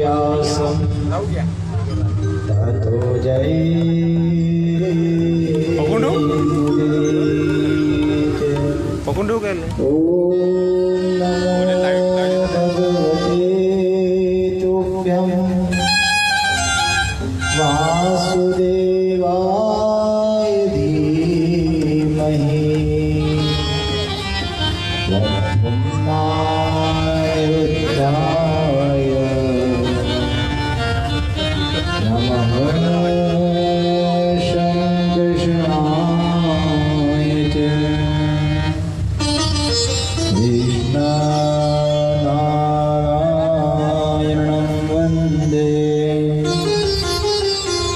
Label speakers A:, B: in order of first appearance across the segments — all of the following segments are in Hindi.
A: व्यासं ततो
B: पकड़ो क्या ले?
A: ओम नमो भगवते तुभ्यं वासुदेवाय धीमहि रुद्राय नमः शङ्कर्षणाय च कृष्णनारायणं वन्दे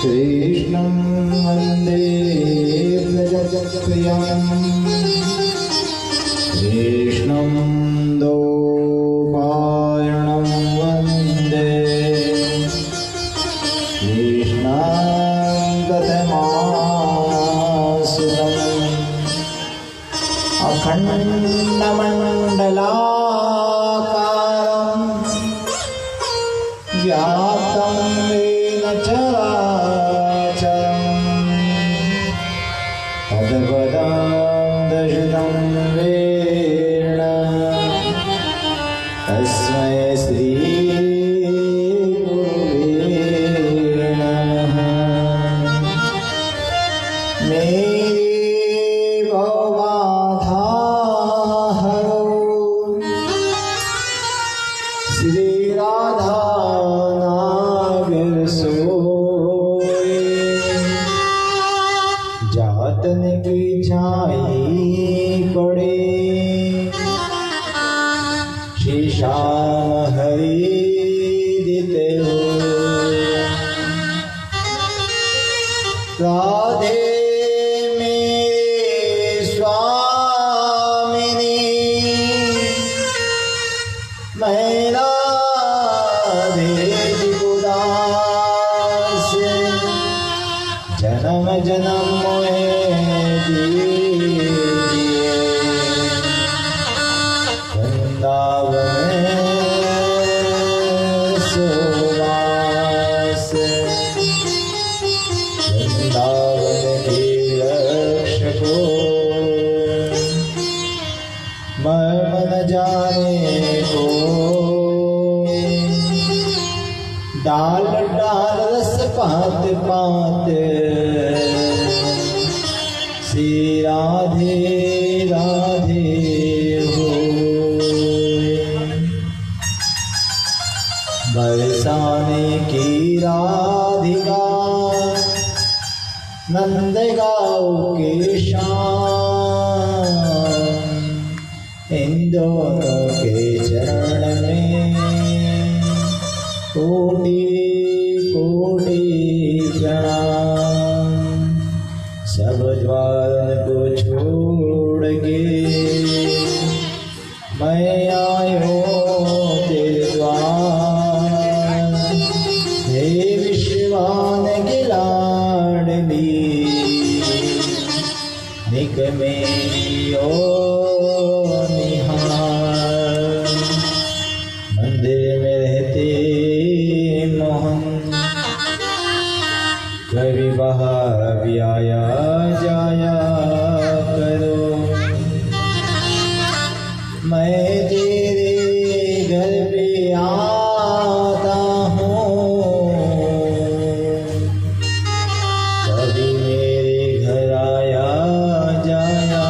A: कृष्णं वन्दे प्रजप्रियं कृष्णं द्वैपायनं वन्दे कृष्णं प्रथमासुतम् अखण्डमण्डलाकारं व्याप्तं येन चराचरं तत्पदं दर्शितं येन तस्मै श्रीगुरुवे नमः। मेरे भवबाधा हरो श्री राधा नागर सोए जातन की छाई पड़े श्री श्याम हरि दिते हो राधे मेरे स्वामिनी मैं राधे उदास जन्म जन्म मोहे दीजिए वृंदावन सुवास वृंदावन के रक्षको मर्म न जाने को डाल डाल रस पात पात श्री राधे राधे हो बरसाने की राधिका नंद गाँव के श्याम इन दोनों के चरण में कोटि कोटि प्रणाम सब द्वार को छोड़ के मैं आयो तेरे द्वार हे विश्वान के लाडली निक मेरी ओ निहार मंदिर में रहते मोहन कभी बाहर भी आया जाया करो मैं तेरे घर पे आता हूँ कभी मेरे घर आया जाया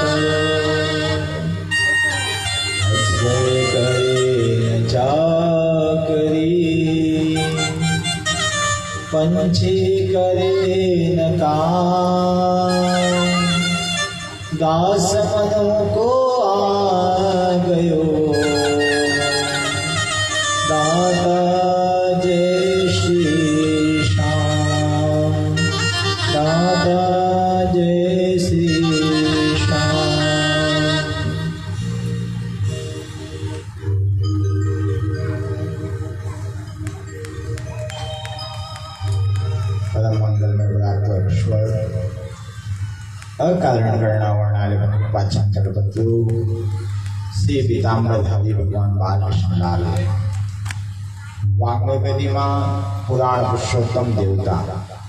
A: करो अक्सर करे न चाकरी पंछी करे न काम दास मनों को आ गयो दाता जय श्री श्याम दाता जय श्री श्याम। परम मंगल में प्राप्त ईश्वर अकारण गणना वर्णाले पाचन जगतु श्री पीताम्बरधारी भगवान बालकृष्ण लाल वांगे प्रतिमा पुराण पुरुषोत्तम देवता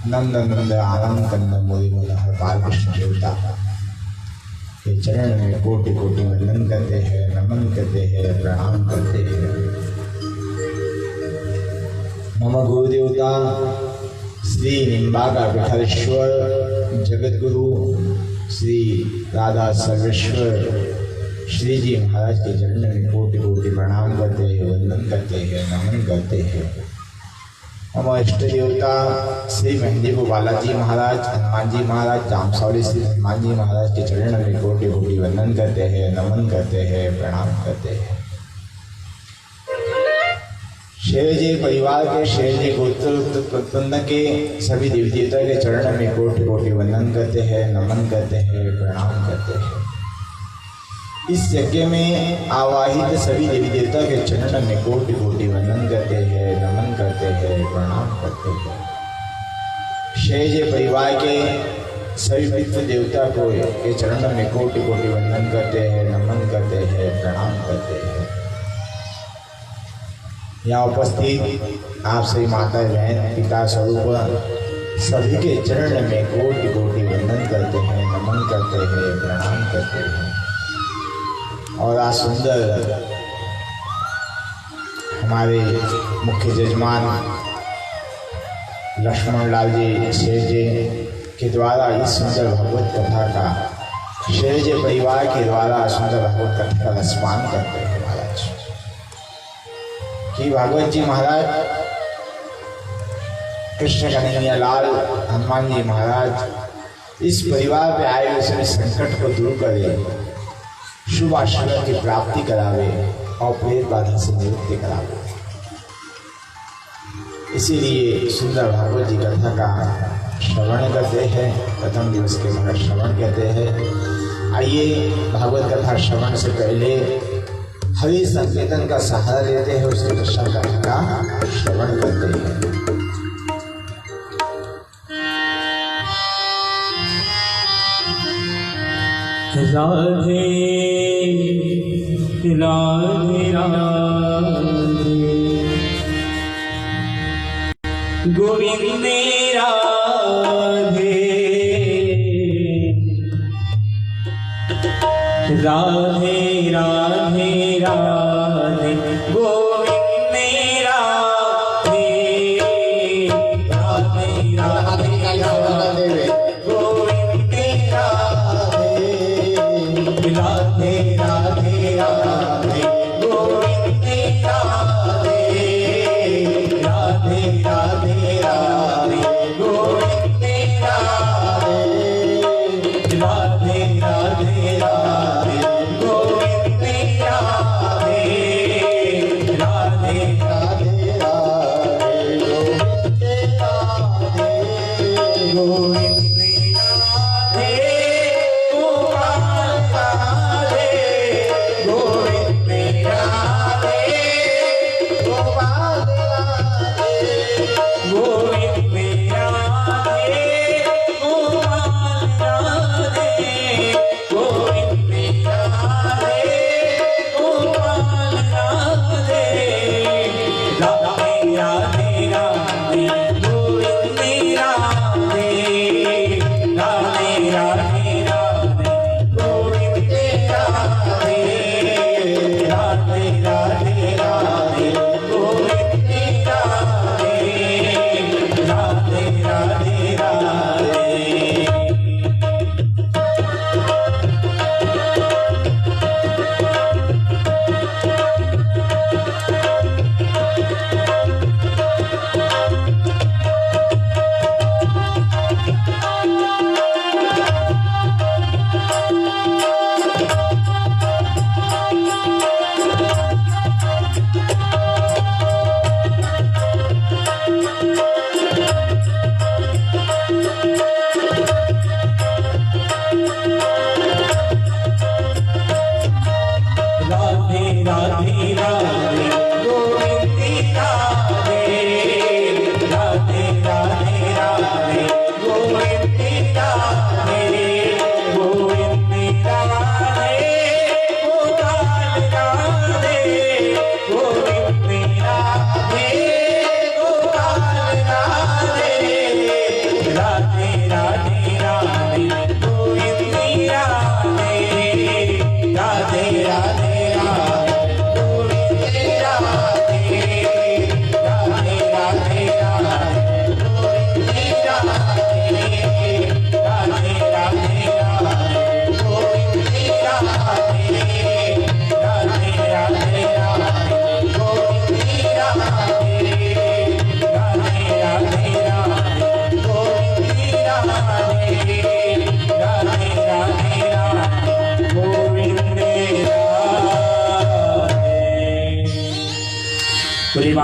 A: नंद नंद आनंद कंद मोदी मनोहर बालकृष्ण देवता के चरण में कोटि कोटि वंदन करते हैं, नमन करते हैं, प्रणाम करते हैं। मम गुरुदेवता श्री निम्बाका विठलेश्वर जगत गुरु श्री राधा सर्वेश्वर श्री जी महाराज के चरण में कोटि कोटि प्रणाम करते हैं, वंदन करते हैं, नमन करते हैं। मम इष्ट देवता श्री मेहंदीपुर बालाजी महाराज, हनुमान जी महाराज, जामसौली श्री हनुमान जी महाराज के चरण में कोटि कोटि वंदन करते हैं, नमन करते हैं, प्रणाम करते हैं। शेरजी परिवार के शेरजी गोत्र प्रतंड के सभी देवी देवता के चरण में कोटि कोटि वंदन करते हैं, नमन करते हैं, प्रणाम करते हैं। इस यज्ञ में आवाहित सभी देवी देवता के चरण में कोटि कोटि वंदन करते हैं, नमन करते हैं, प्रणाम करते हैं। शेरजी परिवार के सभी पितृ देवता को के चरण में कोटि कोटि वंदन करते हैं, नमन करते हैं, प्रणाम करते हैं। यहाँ उपस्थित आप सभी माता बहन पिता स्वरूप सभी के चरण में कोटि कोटि वंदन करते हैं, नमन करते हैं, प्रणाम करते हैं। और आज सुंदर हमारे मुख्य जजमान लक्ष्मण लाल जी शेर जी के द्वारा इस सुंदर भगवत कथा का शेर जी परिवार के द्वारा सुंदर भगवत कथा का रसपान करते हैं महाराज कि भागवत जी महाराज कृष्ण कन्हैया लाल हनुमान जी महाराज इस परिवार पे आए हुए सभी संकट को दूर करे, शुभ आशीर्वाद की प्राप्ति करावे और प्रेत बाधा से निवृत्ति करावे। इसीलिए सुंदर भागवत जी कथा का श्रवण करते हैं, प्रथम दिवस के मगर श्रवण कहते हैं। आइए भागवत कथा श्रवण से पहले हरि संकीर्तन का सहारा लेते हैं, उसके कृष्ण कथा का श्रवण करते हैं।
B: राधे राधे राधे गोविंद राधे राधे राधे राधे गोविंद राधे राधे राधे राधे गोविंद राधे राधे राधे राधे गोविंद राधे राधे राधे राधे गोविंद राधे राधे राधे गोविंद राधे राधे राधे राधे गोविंद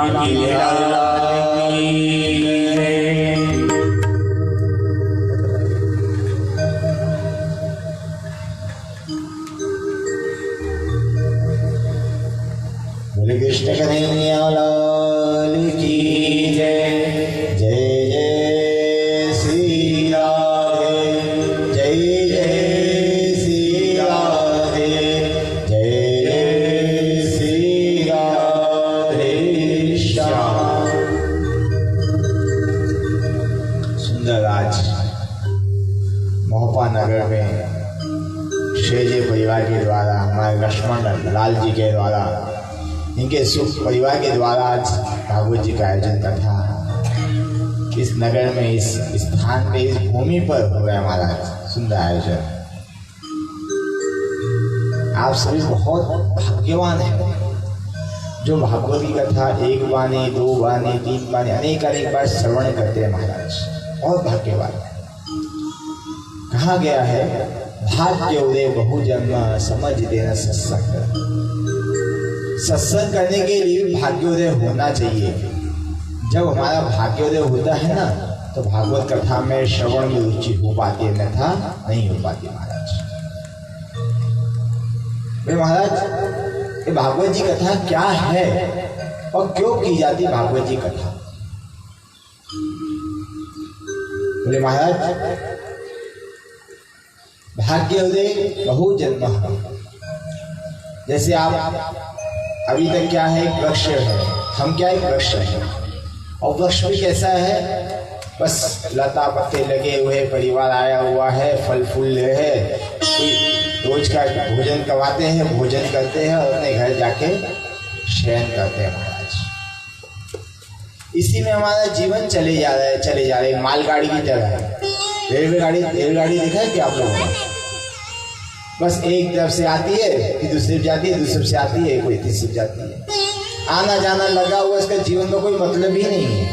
B: राधे राधे
A: बोले कृष्ण कन्हैया लाल की जय। जय जय श्री राधे, जय जय श्री राधे, जय जय श्री राधे श्याम। सुंदर आज मोहपा नगर में शेरजी परिवार के द्वारा हमारे लक्ष्मण लाल जी के द्वारा इनके सुख परिवार के द्वारा आज भागवत जी का आयोजन कथा इस नगर में इस स्थान पे इस भूमि पर हो गया महाराज। सुंदर आयोजन। आप सभी बहुत भाग्यवान हैं जो भागवत की कथा एक बानी, दो बानी, तीन बानी, अनेक अनेक बार श्रवण करते हैं महाराज। बहुत भाग्यवान। कहा गया है भाग्य उदय बहु जन्म समझ देना सत्संग। सत्संग करने के लिए भाग्योदय होना चाहिए। जब हमारा भाग्योदय होता है ना तो भागवत कथा में श्रवण में रुचि हो पाती है, अन्यथा नहीं हो पाती महाराज। महाराज ये भागवत जी कथा क्या है और क्यों की जाती है भागवत जी कथा? बोले महाराज भाग्योदय बहु जन्म। जैसे आप अभी तक क्या है, एक वृक्ष है, हम क्या एक वृक्ष है और वृक्ष भी कैसा है, बस लता पत्ते लगे हुए, परिवार आया हुआ है, फल फूल है, रोज का भोजन करवाते हैं, भोजन करते हैं और अपने घर जाके शयन करते हैं महाराज। इसी में हमारा जीवन चले जा रहा है मालगाड़ी की तरह है। रेलगाड़ी देखा है क्या आप लोगों ने? बस एक तरफ से आती है, फिर दूसरी तरफ जाती है, दूसरी तरफ से आती है, कोई तीसरी तरफ जाती है। आना जाना लगा हुआ, इसका जीवन का कोई मतलब ही नहीं है।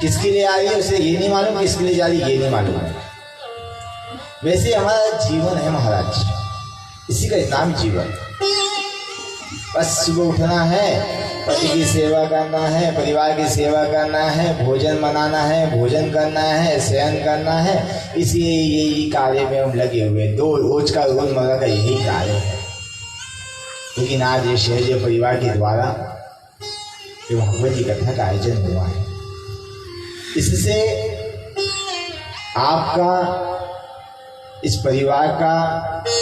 A: किसके लिए आ रही है उसे ये नहीं मालूम, किसके लिए जा रही है ये नहीं मालूम। वैसे हमारा जीवन है महाराज, इसी का नाम जीवन। बस सुबह उठना है, पति की सेवा करना है, परिवार की सेवा करना है, भोजन बनाना है, भोजन करना है, शयन करना है, इसी यही कार्य में हम लगे हुए। दो रोज का रोजमर्रा का यही कार्य है। लेकिन आज ये शेरजी परिवार के द्वारा जो भागवत जी कथा का आयोजन हुआ है, इससे आपका, इस परिवार का,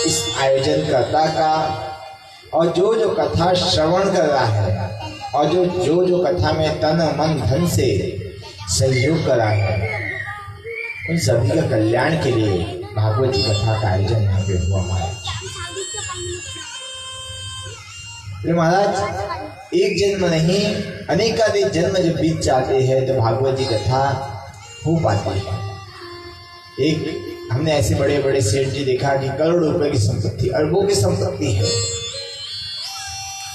A: इस आयोजनकर्ता का और जो कथा श्रवण कर रहा है और जो कथा में तन मन धन से सहयोग कर रहा है, उन सभी का कल्याण के लिए भागवत जी कथा का आयोजन यहाँ पे हुआ महाराज। महाराज एक जन्म नहीं अनेकानेक जन्म जब बीत जाते हैं तो भागवत जी कथा हो पाती है। एक हमने ऐसे बड़े बड़े सेठ जी देखा कि करोड़ों रुपए की संपत्ति, अरबों की संपत्ति है,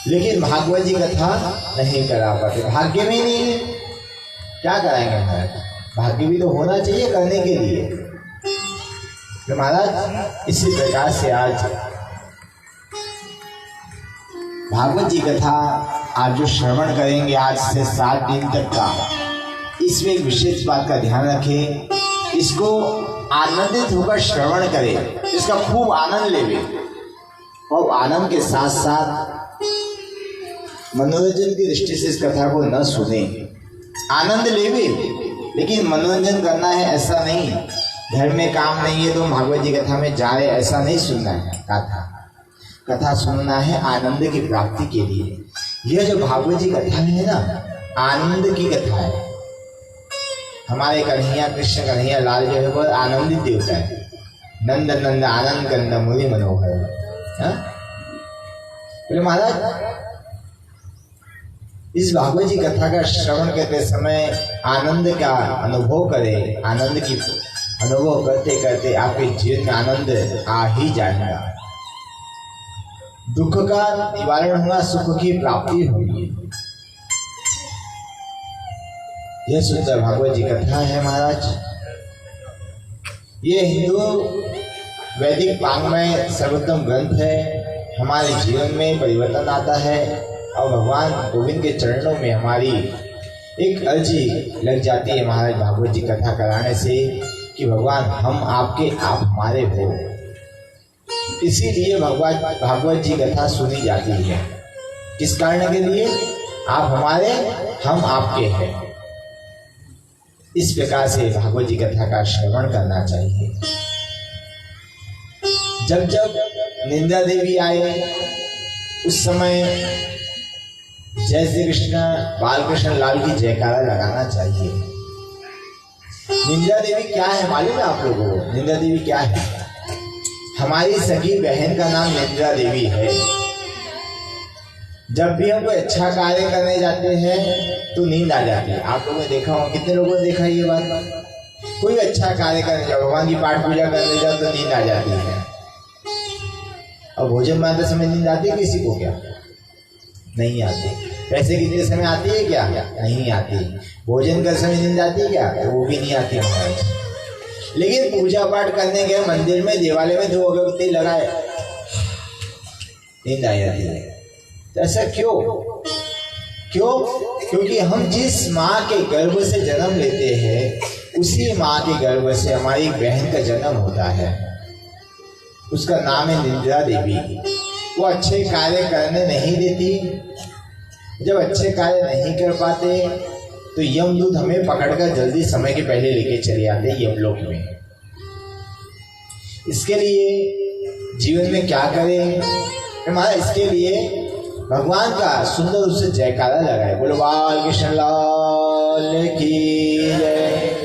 A: लेकिन भागवत जी कथा नहीं करा पाते। भाग्य में नहीं है, क्या कराएंगे महाराज? भाग्य भी तो होना चाहिए करने के लिए। तो महाराज इसी प्रकार से आज भागवत जी कथा आप जो श्रवण करेंगे आज से 7 दिन तक का, इसमें एक विशेष बात का ध्यान रखें, इसको आनंदित होकर श्रवण करें, इसका खूब आनंद लेवे और आनंद के साथ साथ मनोरंजन की दृष्टि से इस कथा को न सुने। आनंद लेवे लेकिन मनोरंजन करना है ऐसा नहीं, घर में काम नहीं है तो भागवत जी कथा में जा रहे ऐसा नहीं सुनना है। कथा सुनना है आनंद की प्राप्ति के लिए। यह जो भागवत जी कथा है ना, आनंद की कथा है। हमारे कन्हैया कृष्ण कन्हैया लाल जो है वो आनंदित देवता है। नंद नंद आनंद कंद मुनि मनोहर। बोले महाराज इस भागवत जी कथा का श्रवण करते समय आनंद का अनुभव करें। आनंद की अनुभव करते करते आपके जीवन में आनंद आ ही जाएगा। दुख का निवारण हुआ, सुख की प्राप्ति होगी। यह सुंदर भागवत जी कथा है महाराज। ये हिंदू वैदिक वाङ्मय सर्वोत्तम ग्रंथ है। हमारे जीवन में परिवर्तन आता है और भगवान गोविंद के चरणों में हमारी एक अर्जी लग जाती है महाराज भागवत जी कथा कराने से कि भगवान हम आपके, आप हमारे हो। इसीलिए भागवत जी कथा सुनी जाती है। किस कारण के लिए? आप हमारे, हम आपके हैं। इस प्रकार से भागवत जी कथा का श्रवण करना चाहिए। जब जब निंदा देवी आए उस समय जय श्री कृष्ण बालकृष्ण लाल की जयकारा लगाना चाहिए। निंदा देवी क्या है मालूम है आप लोगों को? निंदा देवी क्या है? हमारी सगी बहन का नाम निंदा देवी है। जब भी हम कोई अच्छा कार्य करने जाते हैं तो नींद आ जाती है। आप लोगों ने देखा हो, कितने लोगों ने देखा ये बात? कोई अच्छा कार्य करने जाओ, भगवान की पाठ पूजा करने जाओ तो नींद आ जाती है। और भोजन बनाते समय नींद आती है किसी को? क्या नहीं आती। पैसे कितने समय आती है? क्या नहीं आती। भोजन करते समय नींद आती है? क्या वो भी नहीं आती महाराज। लेकिन पूजा पाठ करने गए मंदिर में, देवालय में, 2 अगरबत्ती लगाए, नींद आ जाती है। तो ऐसा क्यों? क्योंकि हम जिस माँ के गर्भ से जन्म लेते हैं उसी माँ के गर्भ से हमारी बहन का जन्म होता है। उसका नाम है निंदा देवी। वो अच्छे कार्य करने नहीं देती। जब अच्छे कार्य नहीं कर पाते तो यमदूत हमें पकड़कर जल्दी समय के पहले लेके चले आते यमलोक में। इसके लिए जीवन में क्या करें हमारा? इसके लिए भगवान का सुंदर रूप से जयकारा लगाए। बोलो बालकृष्ण लाल की जय।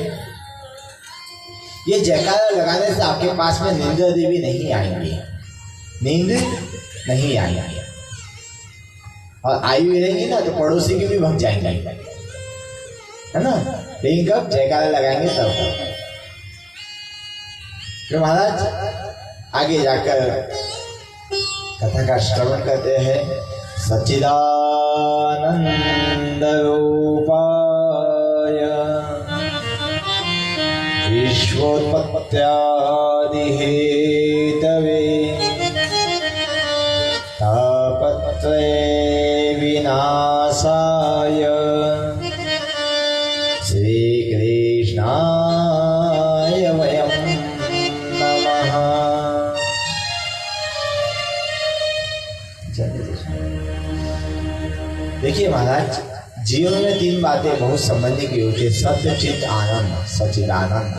A: ये जयकारा लगाने से आपके पास में निंदा देवी नहीं आएंगी, नींद नहीं आएंगी। और आई हुई रहेंगी ना तो पड़ोसी की भी भग जाएंगे, है ना? लेकिन कब जयकारा लगाएंगे तब। फिर महाराज आगे जाकर कथा का श्रवण करते हैं। सच्चिदानंद रूपाय विश्वोत्पत्त्यादि हेतवे तापत्रय विनाशाय श्री कृष्णाय वयं नमः। देखिए महाराज, जीवन में 3 बातें बहुत समझने की होती है। सत्य, चित, आनंद, सच्चिदानंद।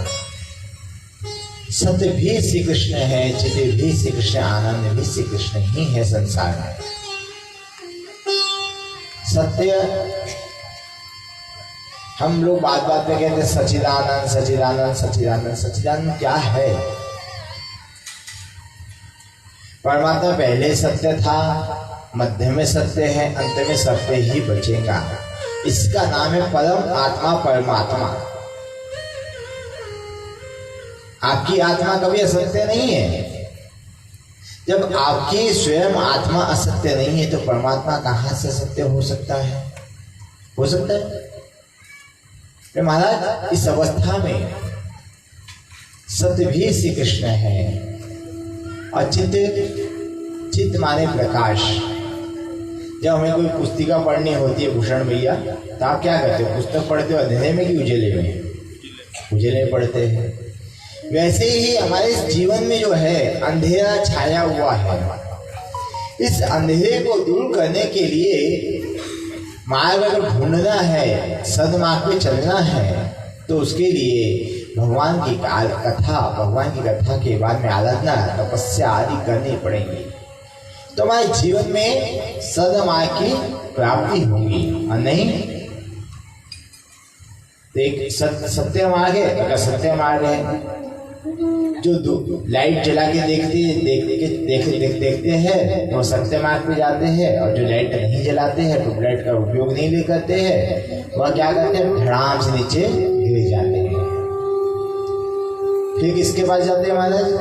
A: सत्य भी श्री कृष्ण है, चित भी श्री कृष्ण, आनंद भी श्री कृष्ण ही है संसार में। सत्य हम लोग बात बात पे कहते हैं सच्चिदानंद सच्चिदानंद सच्चिदानंद। सच्चिदानंद क्या है? परमात्मा पहले सत्य था, मध्य में सत्य है, अंत में सत्य ही बचेगा। इसका नाम है परम आत्मा, परमात्मा। आपकी आत्मा कभी असत्य नहीं है। जब आपकी स्वयं आत्मा असत्य नहीं है तो परमात्मा कहां से सत्य हो सकता है? हो सकता है? तो महाराज इस अवस्था में सत्य भी श्री कृष्ण है और चित्त माने प्रकाश। जब हमें कोई पुस्तिका पढ़नी होती है भूषण भैया, तो आप क्या करते हो? पुस्तक पढ़ते हो अंधेरे में कि उजेले में? उजेले में पढ़ते हैं। वैसे ही हमारे इस जीवन में जो है अंधेरा छाया हुआ है। इस अंधेरे को दूर करने के लिए मार्ग अगर ढूंढना है, सदमार्ग पे चलना है, तो उसके लिए भगवान की कथा के बाद में आराधना, तपस्या आदि करनी पड़ेगी। तो हमारे जीवन में सदमार्ग की प्राप्ति होगी। और नहीं एक सत्य मार्ग है, अगर सत्य मार्ग है जो लाइट जला के देखते हैं तो सत्य मार्ग पे जाते हैं, और जो लाइट नहीं जलाते हैं, ट्यूबलाइट का उपयोग नहीं करते हैं, वह क्या करते हैं? धड़ाम से नीचे गिर जाते हैं। फिर किसके पास जाते हैं महाराज?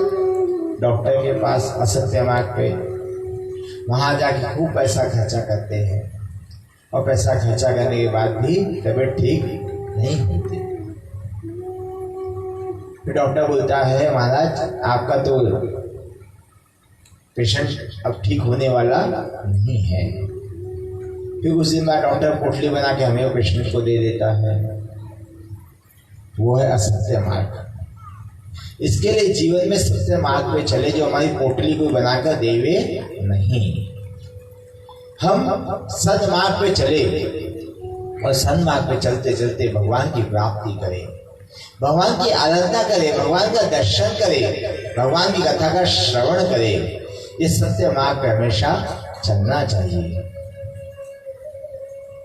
A: डॉक्टर के पास, असत्य मार्ग पे। वहां जाके खूब पैसा खर्चा करते हैं और पैसा खर्चा करने के बाद भी तबीयत ठीक नहीं होती। फिर डॉक्टर बोलता है महाराज आपका तो पेशेंट अब ठीक होने वाला नहीं है। फिर कुछ दिन बाद डॉक्टर पोटली बना के हमें पेशेंट को दे देता है। वो है असत्य मार्ग। इसके लिए जीवन में सत्य मार्ग पे चले, जो हमारी पोटली को बनाकर देवे नहीं। हम सन्मार्ग पे चले और सन्मार्ग पे चलते चलते भगवान की प्राप्ति करें, भगवान की आराधना करें, भगवान का दर्शन करें, भगवान की कथा का श्रवण करें। ये सत्य मार्ग पे हमेशा चलना चाहिए।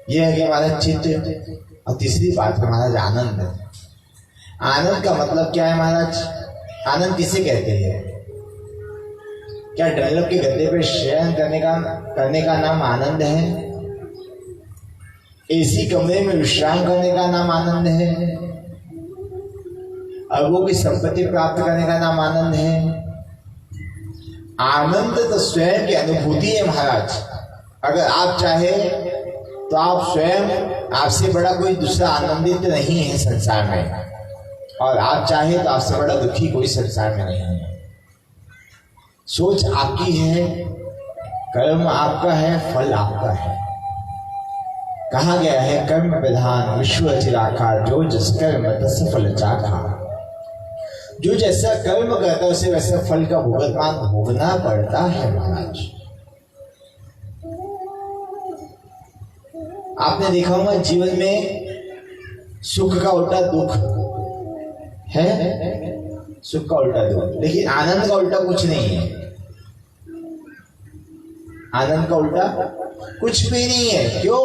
A: यह है कि हमारा चित्त। और तीसरी बात है महाराज आनंद। आनंद का मतलब क्या है महाराज? आनंद किसे कहते हैं? क्या डंलप के गद्दे पे शयन करने का नाम आनंद है? एसी कमरे में विश्राम करने का नाम आनंद है? अरबों की संपत्ति प्राप्त करने का नाम आनंद है? आनंद तो स्वयं की अनुभूति है महाराज। अगर आप चाहे तो आप स्वयं, आपसे बड़ा कोई दूसरा आनंदित नहीं है संसार में, और आप चाहे तो आपसे बड़ा दुखी कोई संसार में नहीं है। सोच आपकी है, कर्म आपका है, फल आपका है। कहा गया है कर्म विधान विश्व चिराकार, जो जिस कर्म तस फल चाखा। जो जैसा कर्म करता है उसे वैसा फल का भुगतान भोगना पड़ता है महाराज। आपने देखा होगा जीवन में सुख का उल्टा दुख है, सुख का उल्टा दुख, लेकिन आनंद का उल्टा कुछ नहीं है। आनंद का उल्टा कुछ भी नहीं है। क्यों?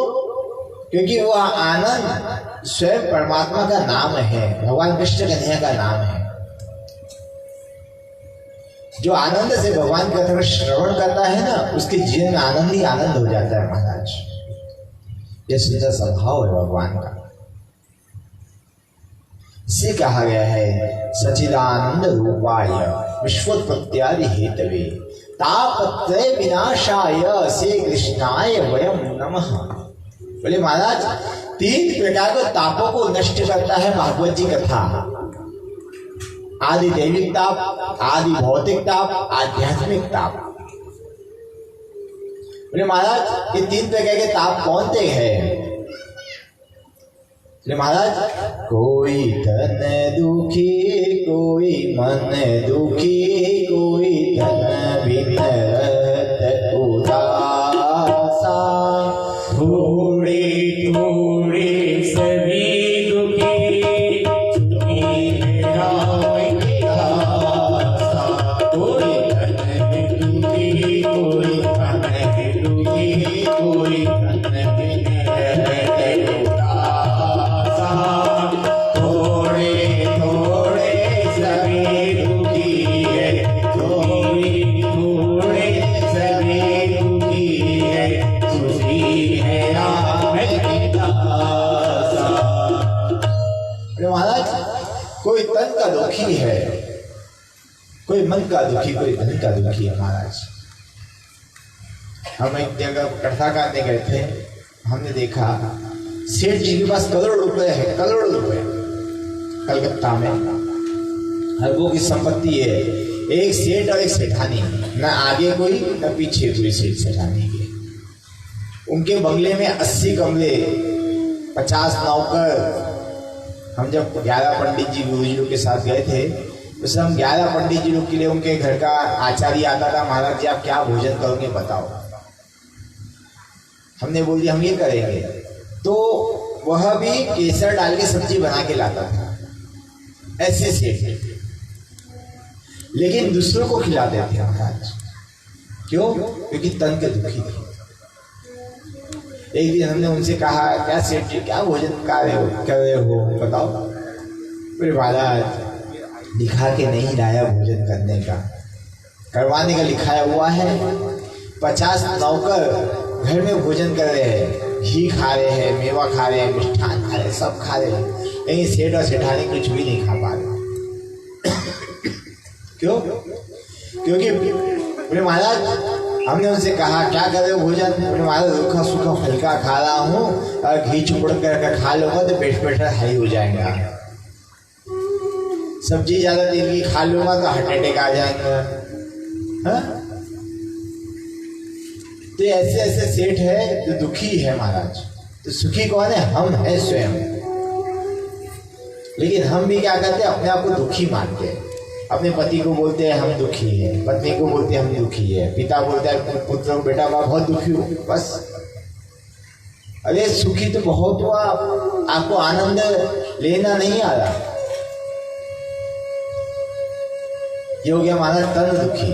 A: क्योंकि वह आनंद स्वयं परमात्मा का नाम है, भगवान कृष्ण कन्हैया का नाम है। जो आनंद से भगवान का कथा श्रवण करता है ना, उसके जीवन में आनंद ही आनंद हो जाता है महाराज। यह सुंदर स्वभाव है भगवान का। इसे कहा गया है सचिदानंद रूपाय विश्वोत्पत्त्यादि हेतवे तापत्रय विनाशाय श्री कृष्णाय वयम नमः। बोले महाराज, 3 प्रकार के तापों को नष्ट करता है भागवत जी कथा। आदि दैविक ताप, आदि भौतिक ताप, आध्यात्मिक ताप। बोले महाराज, ये 3 प्रकार के ताप कौन से हैं? बोले महाराज, कोई तन दुखी, कोई मन दुखी, कोई तन विनरत उदासा,
B: थोड़े थोड़े सभी दुखी, कोई धन दुखी, कोई धन दुखी, कोई धन विनरत उदासा, थोड़े थोड़े सभी दुखी है, थोड़े थोड़े सभी दुखी है, खुशी है राम की दासा।
A: महाराज, कोई तन का दुखी है, कोई मन का दुखी, कोई धन का दुखी है महाराज। हम एक जगह कथा करने गए थे, हमने देखा सेठ जी के पास करोड़ रुपए है, करोड़ रुपए, कलकत्ता में अरबों की संपत्ति है। एक सेठ और एक सेठानी, न आगे कोई न पीछे कोई सेठ सेठानी के। उनके बंगले में 80 कमरे, 50 नौकर। हम जब 11 पंडित जी गुरु जी के साथ गए थे, उस हम 11 पंडित जी लोग के लिए उनके घर का आचार्य आता था, महाराज जी आप क्या भोजन करोगे बताओ। हमने बोल दिया हम ये करेंगे, तो वह भी केसर डाल के सब्जी बना के लाता था, ऐसे सेठ, लेकिन दूसरों को खिलाते थे महाराज। क्यों? क्योंकि तन के दुखी थे। एक दिन हमने उनसे कहा, क्या सेठ जी क्या भोजन कर रहे हो बताओ। फिर महाराज, लिखा के नहीं लाया भोजन करने का, करवाने का लिखाया हुआ है। 50 नौकर घर में भोजन कर रहे हैं, घी खा रहे हैं, मेवा खा रहे हैं, मिष्ठान खा रहे हैं, सब खा रहे हैं, लेकिन सेठ और सेठानी कुछ भी नहीं खा पा रहे। क्यों? क्योंकि बोले महाराज, हमने उनसे कहा क्या कर रहे हो भोजन? बोले महाराज रूखा सूखा हल्का खा रहा हूँ, और घी चुपड़ कर खा लूंगा तो पेट प्रेशर हाई हो जाएगा। सब्जी ज्यादा तेल की खा लूंगा तो हार्ट अटैक आ जाएगा। तो ऐसे ऐसे सेठ है जो दुखी है महाराज। तो सुखी कौन है? हम है स्वयं। लेकिन हम भी क्या करते हैं? अपने आप को दुखी मानते हैं। अपने पति को बोलते हैं हम दुखी है, पत्नी को बोलते हैं हम दुखी है, पिता बोलता है पुत्र को बेटा मैं बहुत दुखी हूँ, बस। अरे सुखी तो बहुत हुआ, आपको आनंद लेना नहीं आ रहा। ये हो गया हमारा तन दुखी।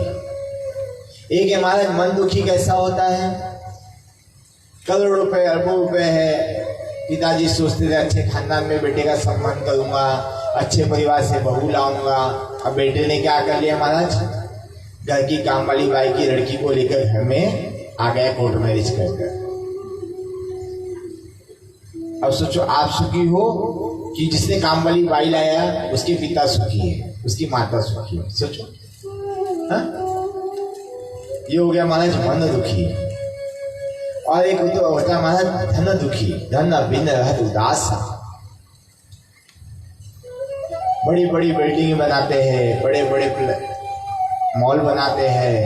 A: एक हमारा मन दुखी कैसा होता है? करोड़ों रुपए अरबों रुपए है, पिताजी सोचते थे अच्छे खानदान में बेटे का सम्मान करूंगा, अच्छे परिवार से बहू लाऊंगा। अब बेटे ने क्या कर लिया महाराज? घर की काम वाली बाई की लड़की को लेकर घर में आ गया कोर्ट मैरिज कर। अब सोचो आप सुखी हो कि जिसने काम वाली बाई लाया उसके पिता सुखी है, उसकी माता सुखी है। सोचो हा? ये हो गया महाराज मन दुखी। और एक तो होता है महाराज धन दुखी। धन बिन रहत उदास। बड़ी बड़ी बिल्डिंग बनाते हैं, बड़े बड़े मॉल बनाते हैं,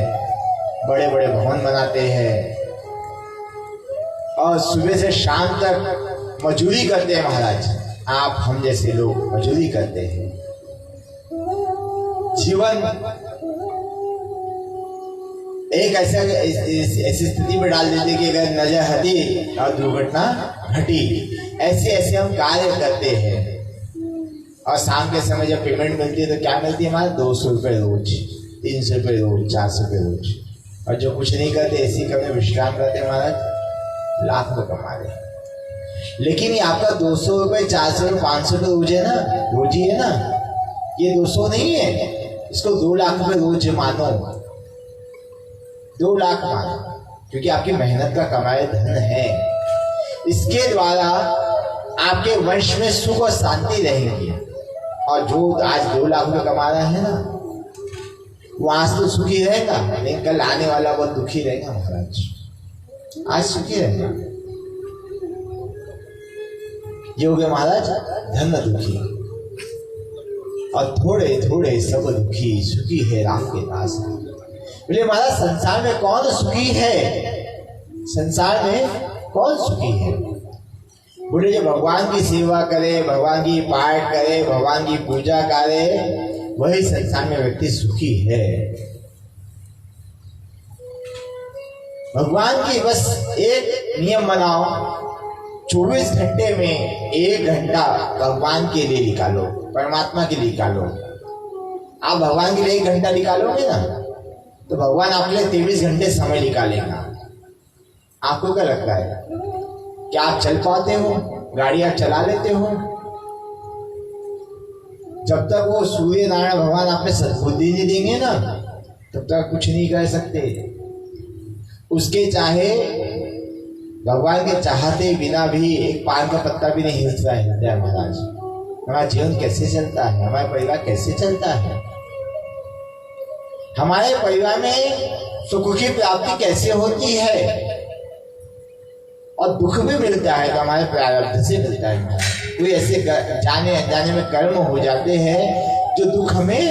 A: बड़े बड़े भवन बनाते हैं और सुबह से शाम तक मजदूरी करते हैं महाराज। आप हम जैसे लोग मजदूरी करते हैं। जीवन एक ऐसी स्थिति में डाल देते कि अगर नजर हटी और दुर्घटना घटी। ऐसे ऐसे हम कार्य करते हैं और शाम के समय जब पेमेंट मिलती है तो क्या मिलती है हमारे? 200 रुपये रोज, 300 रुपये रोज, 400 रुपये रोज। और जो कुछ नहीं करते ऐसी कभी विश्राम करते महाराज लाख रुपये कमा रहे। लेकिन ये आपका 200 रुपये, 400 रुपये, 500 रुपये रोज है ना, रोज ही है ना। ये 200 नहीं है, इसको 2 लाख रुपये रोज मानो, 2 लाख मानो, क्योंकि आपकी मेहनत का कमाए धन है। इसके द्वारा आपके वंश में सुख और शांति रहेगी। और जो आज 2 लाख रुपये कमा रहा है ना, वो आज तो सुखी रहेगा, लेकिन कल आने वाला बहुत दुखी रहेगा महाराज। आज सुखी रहेगा। ये हो गया महाराज धन दुखी। और थोड़े थोड़े सब दुखी, सुखी है राम के दास। बोले महाराज संसार में कौन सुखी है? संसार में कौन सुखी है? बोले जो भगवान की सेवा करे, भगवान की पाठ करे, भगवान की पूजा करे, वही संसार में व्यक्ति सुखी है। भगवान की बस एक नियम बनाओ, 24 घंटे में 1 घंटा भगवान के लिए निकालो, परमात्मा के लिए निकालो। आप भगवान के लिए 1 घंटा निकालोगे ना, तो भगवान आपके लिए 23 घंटे समय निकालेगा। आपको क्या लगता है? क्या आप चल पाते हो? गाड़ी आप चला लेते हो? जब तक वो सूर्य नारायण भगवान आप में सद्बुद्धि नहीं देंगे ना, तब तक कुछ नहीं कर सकते। उसके चाहे भगवान के चाहते बिना भी एक पान का पत्ता भी नहीं हिलता है महाराज। हमारा जीवन कैसे चलता है? हमारा परिवार कैसे चलता है? हमारे परिवार में सुख की प्राप्ति कैसे होती है? और दुख भी मिलता है तो हमारे प्रारब्ध से मिलता है। कोई ऐसे जाने अनजाने में कर्म हो जाते हैं जो दुख हमें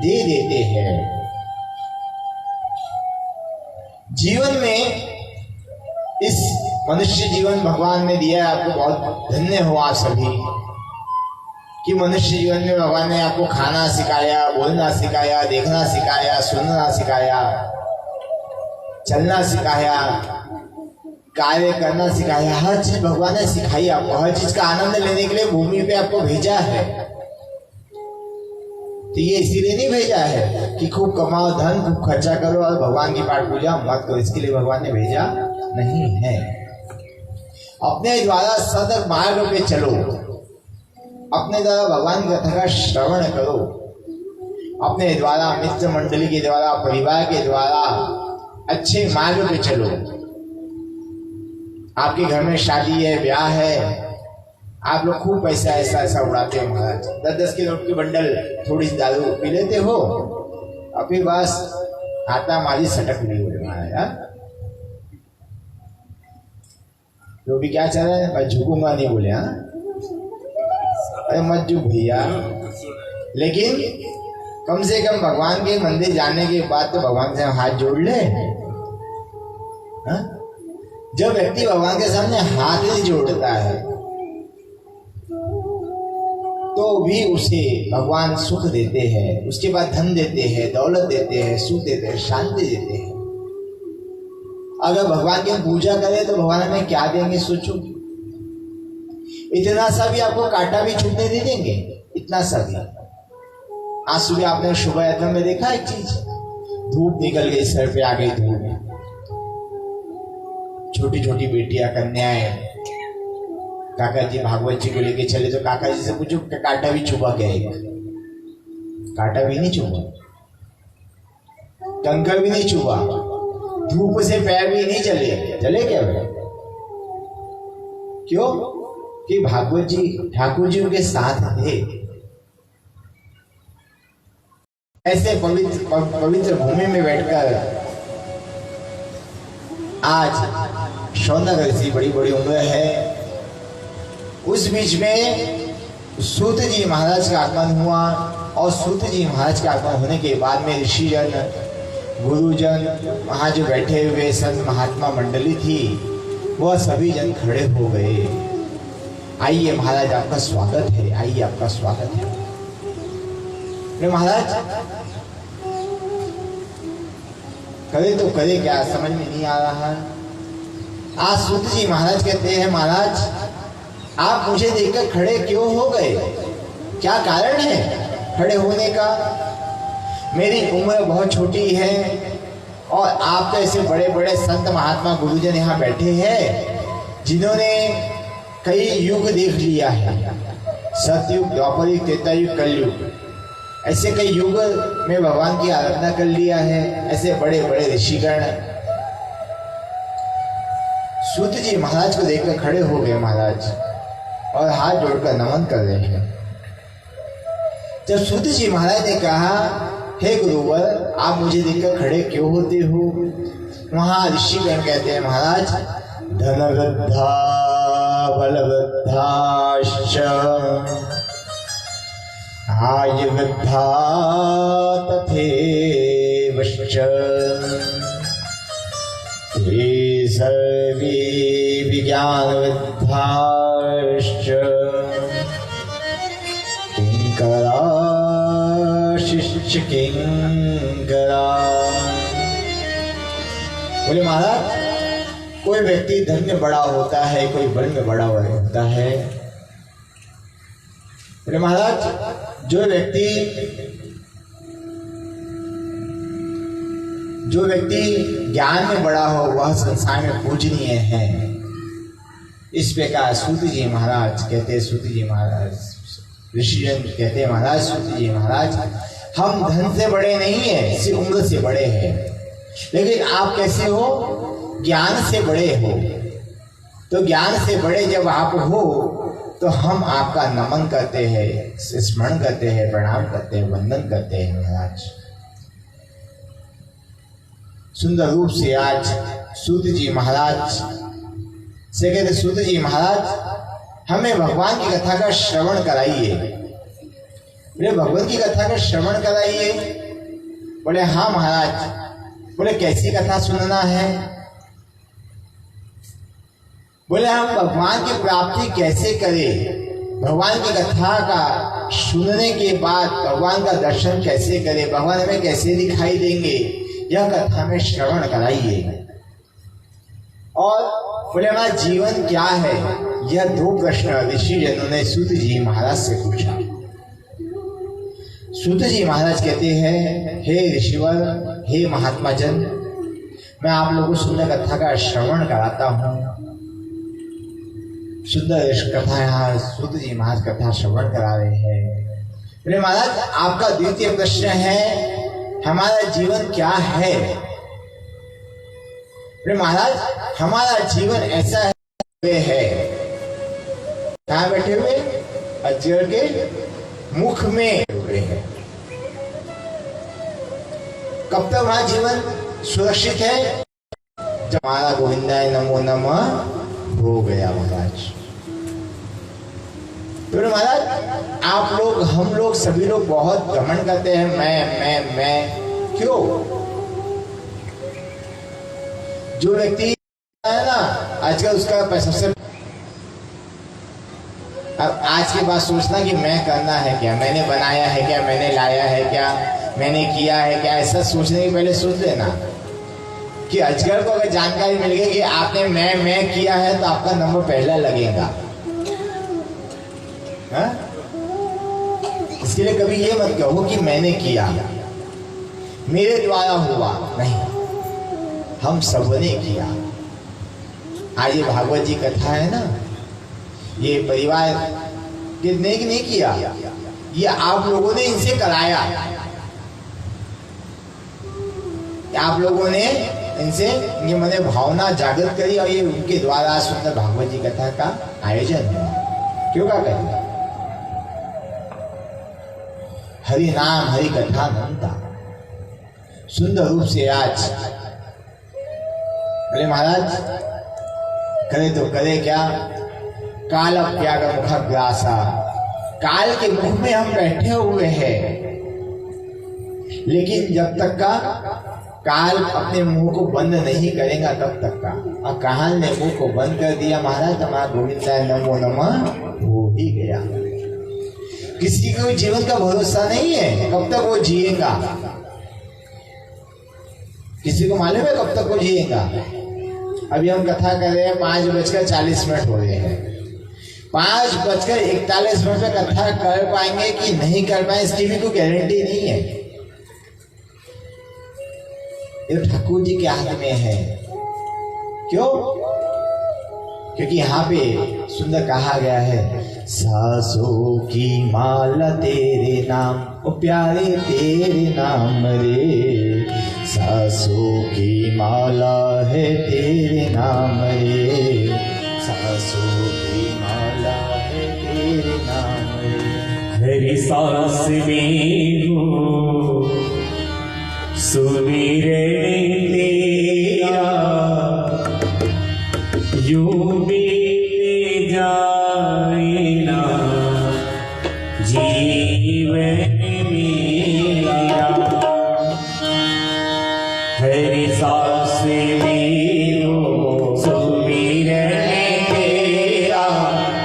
A: दे देते हैं। जीवन में इस मनुष्य जीवन भगवान ने दिया है आपको, बहुत धन्य हो आप सभी कि मनुष्य जीवन में भगवान ने आपको खाना सिखाया, बोलना सिखाया, देखना सिखाया, सुनना सिखाया, चलना सिखाया, कार्य करना सिखाया। हर चीज भगवान ने सिखाई आपको। हर चीज का आनंद लेने के लिए भूमि पे आपको भेजा है। तो ये इसीलिए नहीं भेजा है कि खूब कमाओ धन, खूब खर्चा करो और भगवान की पाठ पूजा मत करो। इसके लिए भगवान ने भेजा नहीं है। अपने द्वारा सदक मार्ग पे चलो, अपने द्वारा भगवान की कथा का श्रवण करो, अपने द्वारा मित्र मंडली के द्वारा, परिवार के द्वारा अच्छे मार्ग पे चलो। आपके घर में शादी है, ब्याह है, आप लोग खूब पैसा ऐसा ऐसा उड़ाते हो महाराज। 10-10 के नोट की बंडल, थोड़ी सी दारू पी लेते हो और फिर बस हाथा मारी सटक नहीं हो महाराज। तो भी क्या चल रहा है? मैं झुकूंगा नहीं बोले। हाँ, अरे मत झुक भैया। लेकिन कम से कम भगवान के मंदिर जाने के बाद तो भगवान से हाथ जोड़ ले। हा? जब व्यक्ति भगवान के सामने हाथ नहीं जोड़ता है तो भी उसे भगवान सुख देते हैं, उसके बाद धन देते हैं, दौलत देते हैं, सुख देते हैं, शांति देते हैं। अगर भगवान की पूजा करें तो भगवान हमें क्या देंगे सोचो। इतना सा भी आपको कांटा भी छूटने नहीं देंगे, इतना सा भी। आज सुबह आपने शुभ यत्न में देखा एक चीज, धूप निकल गई, सर पे आ गई धूप, छोटी छोटी बेटियां कन्याएं काका जी भागवत जी को लेके चले तो काका जी से पूछो कांटा भी चुभा क्या है? कांटा भी नहीं चुभा, कंकर भी नहीं चुभा, धूप से पैर भी नहीं जले क्या भाई? क्यों? कि भागवत जी ठाकुर जी उनके साथ थे। ऐसे पवित्र भूमि में बैठकर आज शौनक ऋषि बड़ी बड़ी उम्र है, उस बीच में सूत जी महाराज का आगमन हुआ और सूत जी महाराज का आगमन होने के बाद में ऋषिजन, गुरुजन, वहां जो बैठे हुए संत महात्मा मंडली थी वह सभी जन खड़े हो गए। आइए महाराज आपका स्वागत है, आइए आपका स्वागत है। महाराज करे तो करे क्या, समझ में नहीं आ रहा। आज सूत जी महाराज कहते हैं महाराज आप मुझे देखकर खड़े क्यों हो गए, क्या कारण है खड़े होने का? मेरी उम्र बहुत छोटी है और आप तो ऐसे बड़े बड़े संत महात्मा गुरुजन यहाँ बैठे हैं जिन्होंने कई युग देख लिया है, सतयुग, द्वापर युग, त्रेता युग, कलयुग, ऐसे कई युग में भगवान की आराधना कर लिया है। ऐसे बड़े बड़े ऋषिगण सूत जी महाराज को देखकर खड़े हो गए महाराज और हाथ जोड़कर नमन कर रहे हैं। जब सूत जी महाराज ने कहा हे गुरुवर आप मुझे देखकर खड़े क्यों होते हो, वहां ऋषिगण कहते हैं महाराज धनवृद्धा बलवृद्धाश्च आयुवृद्धा तथैवश्च ते सर्वे विज्ञानवृद्धाश्च किंकरा शिष्य किंकरा। बोले महाराज कोई व्यक्ति धन में बड़ा होता है, कोई बल में बड़ा होता है। बोले महाराज जो व्यक्ति ज्ञान में बड़ा हो वह संसार में पूजनीय है। इस प्रकार सूत जी महाराज कहते हैं, सूत जी महाराज ऋषिजन कहते हैं महाराज सूत जी महाराज हम धन से बड़े नहीं है, सिर्फ उम्र से बड़े हैं, लेकिन आप कैसे हो? ज्ञान से बड़े हो। तो ज्ञान से बड़े जब आप हो तो हम आपका नमन करते हैं, स्मरण करते हैं, प्रणाम करते हैं, वंदन करते हैं महाराज। सुंदर रूप से आज सूत जी महाराज से कहते सूत जी महाराज हमें भगवान की कथा का श्रवण कराइए। बोले भगवान की कथा का श्रवण कराइए? बोले हाँ महाराज। बोले कैसी कथा सुनना है? बोले हम भगवान की प्राप्ति कैसे करें, भगवान की कथा का सुनने के बाद भगवान का दर्शन कैसे करें, भगवान हमें कैसे दिखाई देंगे, यह कथा में श्रवण कराइए। और बोले हमारा जीवन क्या है? यह दो प्रश्न ऋषिजनों ने सूत जी महाराज से पूछा। सूत जी महाराज कहते हैं हे ऋषिवर, हे महात्मा जन, मैं आप लोगों को सुंदर कथा का श्रवण कराता हूँ। सुंदर कथा यहाँ सूत जी महाराज कथा श्रवण करा रहे हैं। बोले महाराज आपका द्वितीय प्रश्न है हमारा जीवन क्या है? बोले महाराज हमारा जीवन ऐसा है, कहाँ बैठे हुए? अजगर के मुख में हुए हैं। कब तक हमारा जीवन सुरक्षित है? जब हमारा गोविंदाय नमो नमः हो गया महाराज। तो महाराज आप लोग, हम लोग, सभी लोग बहुत घमंड करते हैं, मैं। क्यों? जो व्यक्ति आजकल उसका सबसे, अब आज के बाद सोचना कि मैं करना है क्या, मैंने बनाया है क्या, मैंने लाया है क्या, मैंने किया है क्या, ऐसा सोचने के पहले सोच लेना कि अजगर को अगर जानकारी मिल गई कि आपने मैं किया है तो आपका नंबर पहला लगेगा। हा? इसके लिए कभी ये मत कहो कि मैंने किया, मेरे द्वारा हुआ, नहीं, हम सबने किया। आज ये भागवत जी कथा है ना, ये परिवार के नहीं किया, ये आप लोगों ने इनसे कराया, आप लोगों ने इनसे ये मैंने भावना जागृत करी और ये उनके द्वारा सुंदर भागवत जी कथा का आयोजन हुआ। क्यों का करें? हरि नाम हरि कथा नंदा सुंदर रूप से आज बोले महाराज करे तो करे क्या, काल त्याग मुख ग्रासा, काल के मुख में हम बैठे हुए हैं, लेकिन जब तक का काल अपने मुंह को बंद नहीं करेगा तब तक का। और काल ने मुंह को बंद कर दिया महाराज, हमारा गोविंदा नमो नमः हो ही गया। किसी को जीवन का भरोसा नहीं है, कब तक वो जिएगा, किसी को मालूम है कब तक वो जिएगा। अभी हम कथा कर रहे हैं, 5:40 हो रहे हैं, 5:41 पे कथा कर पाएंगे कि नहीं कर पाए इसकी भी कोई गारंटी नहीं है। ये ठाकुर जी के हाथ में है। क्यों? क्योंकि यहाँ पे सुंदर कहा गया है, सासों की माला तेरे नाम, ओ प्यारे तेरे नाम रे, सासों की माला है तेरे नाम रे, सासों की माला है तेरे नाम रे।
B: हरि सांस में हो सुमिरन तेरा, यूं बीत जाए ना जीवन मेरा। हरि सांस में हो सुमिरन तेरा,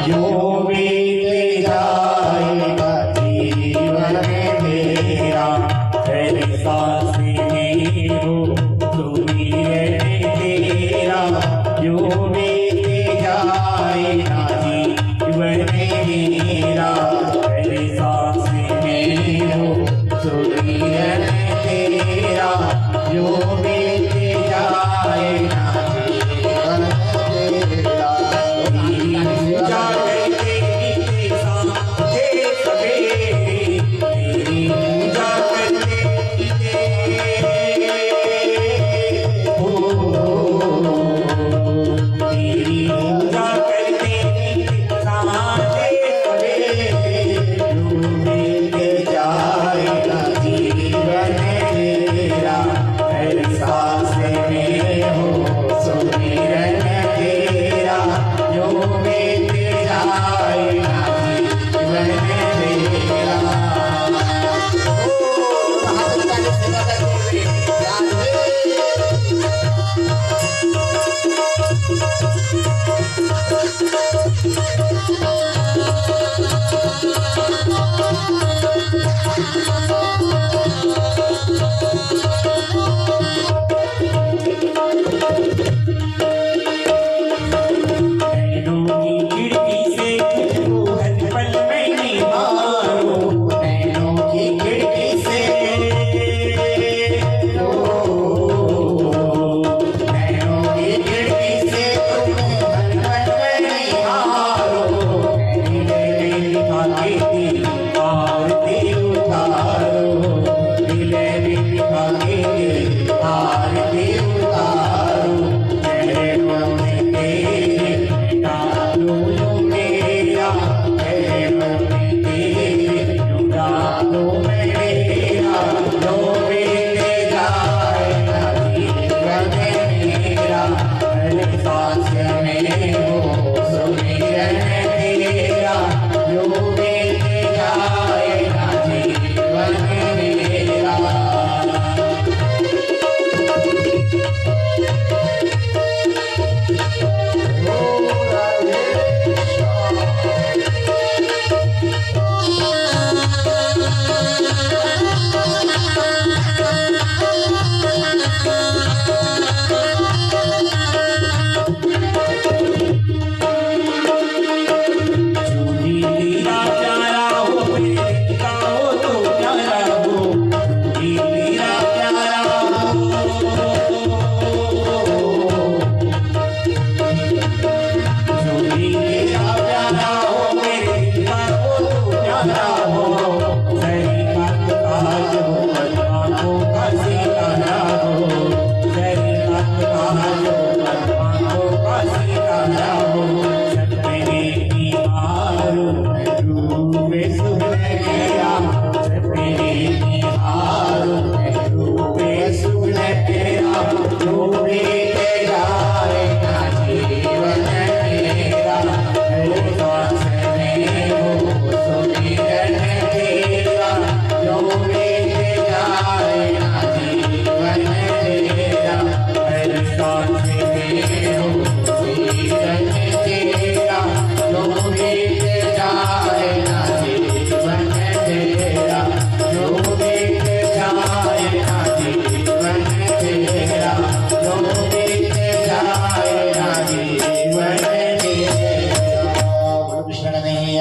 B: यूं बीत जाएगा जीवन मेरा। हरि सांस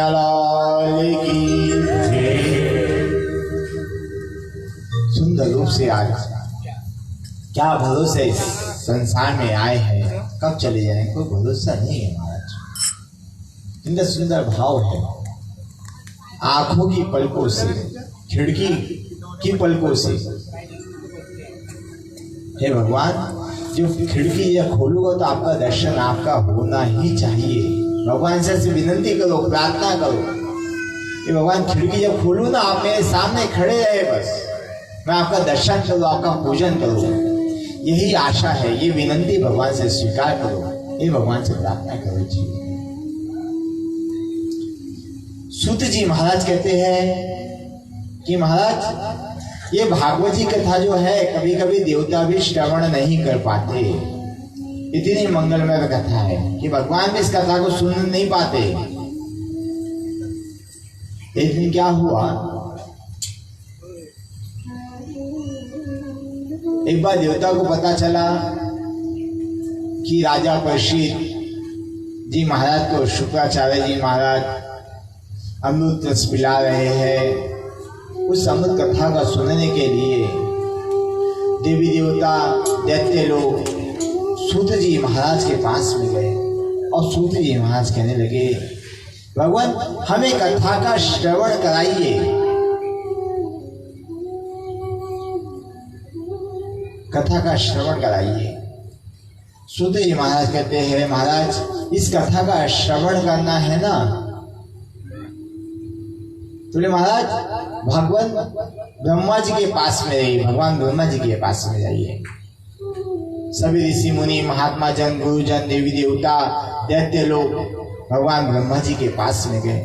A: कन्हैयालाल की सुंदर रूप से आज क्या भरोसे इस संसार में आए हैं, कब चले जाएंगे कोई भरोसा नहीं है महाराज। इनका सुंदर भाव है, आंखों की पलकों से, खिड़की की पलकों से। हे भगवान, जो खिड़की या खोलूंगा तो आपका दर्शन आपका होना ही चाहिए। भगवान से विनती करो, प्रार्थना करो कि भगवान खिड़की जब खोलूं ना आप मेरे सामने खड़े रहे, बस मैं आपका दर्शन करूं, आपका पूजन करूं। यही आशा है, ये विनंती भगवान से स्वीकार करो, ये भगवान से प्रार्थना करो जी। सूत जी महाराज कहते हैं कि महाराज ये भागवत जी कथा जो है कभी कभी देवता भी श्रवण नहीं कर पाते, इतनी मंगलमय कथा है कि भगवान भी इस कथा को सुन नहीं पाते। एक दिन क्या हुआ, एक बार देवता को पता चला कि राजा परीक्षित जी महाराज को शुक्राचार्य जी महाराज अमृत रस पिला रहे हैं। उस अमृत कथा का सुनने के लिए देवी देवता दैत्य लोग सूत जी महाराज के पास में गए और सूत जी महाराज कहने लगे, भगवान हमें कथा का श्रवण कराइए, कथा का श्रवण कराइए। सूत जी महाराज कहते हैं, महाराज इस कथा का श्रवण करना है ना, बोले महाराज भगवान ब्रह्मा जी के पास में रहिए, भगवान ब्रह्मा जी के पास में जाइए। सभी ऋषि मुनि महात्मा जन गुरुजन देवी देवता दैत्य लोग भगवान ब्रह्मा जी के पास में गए।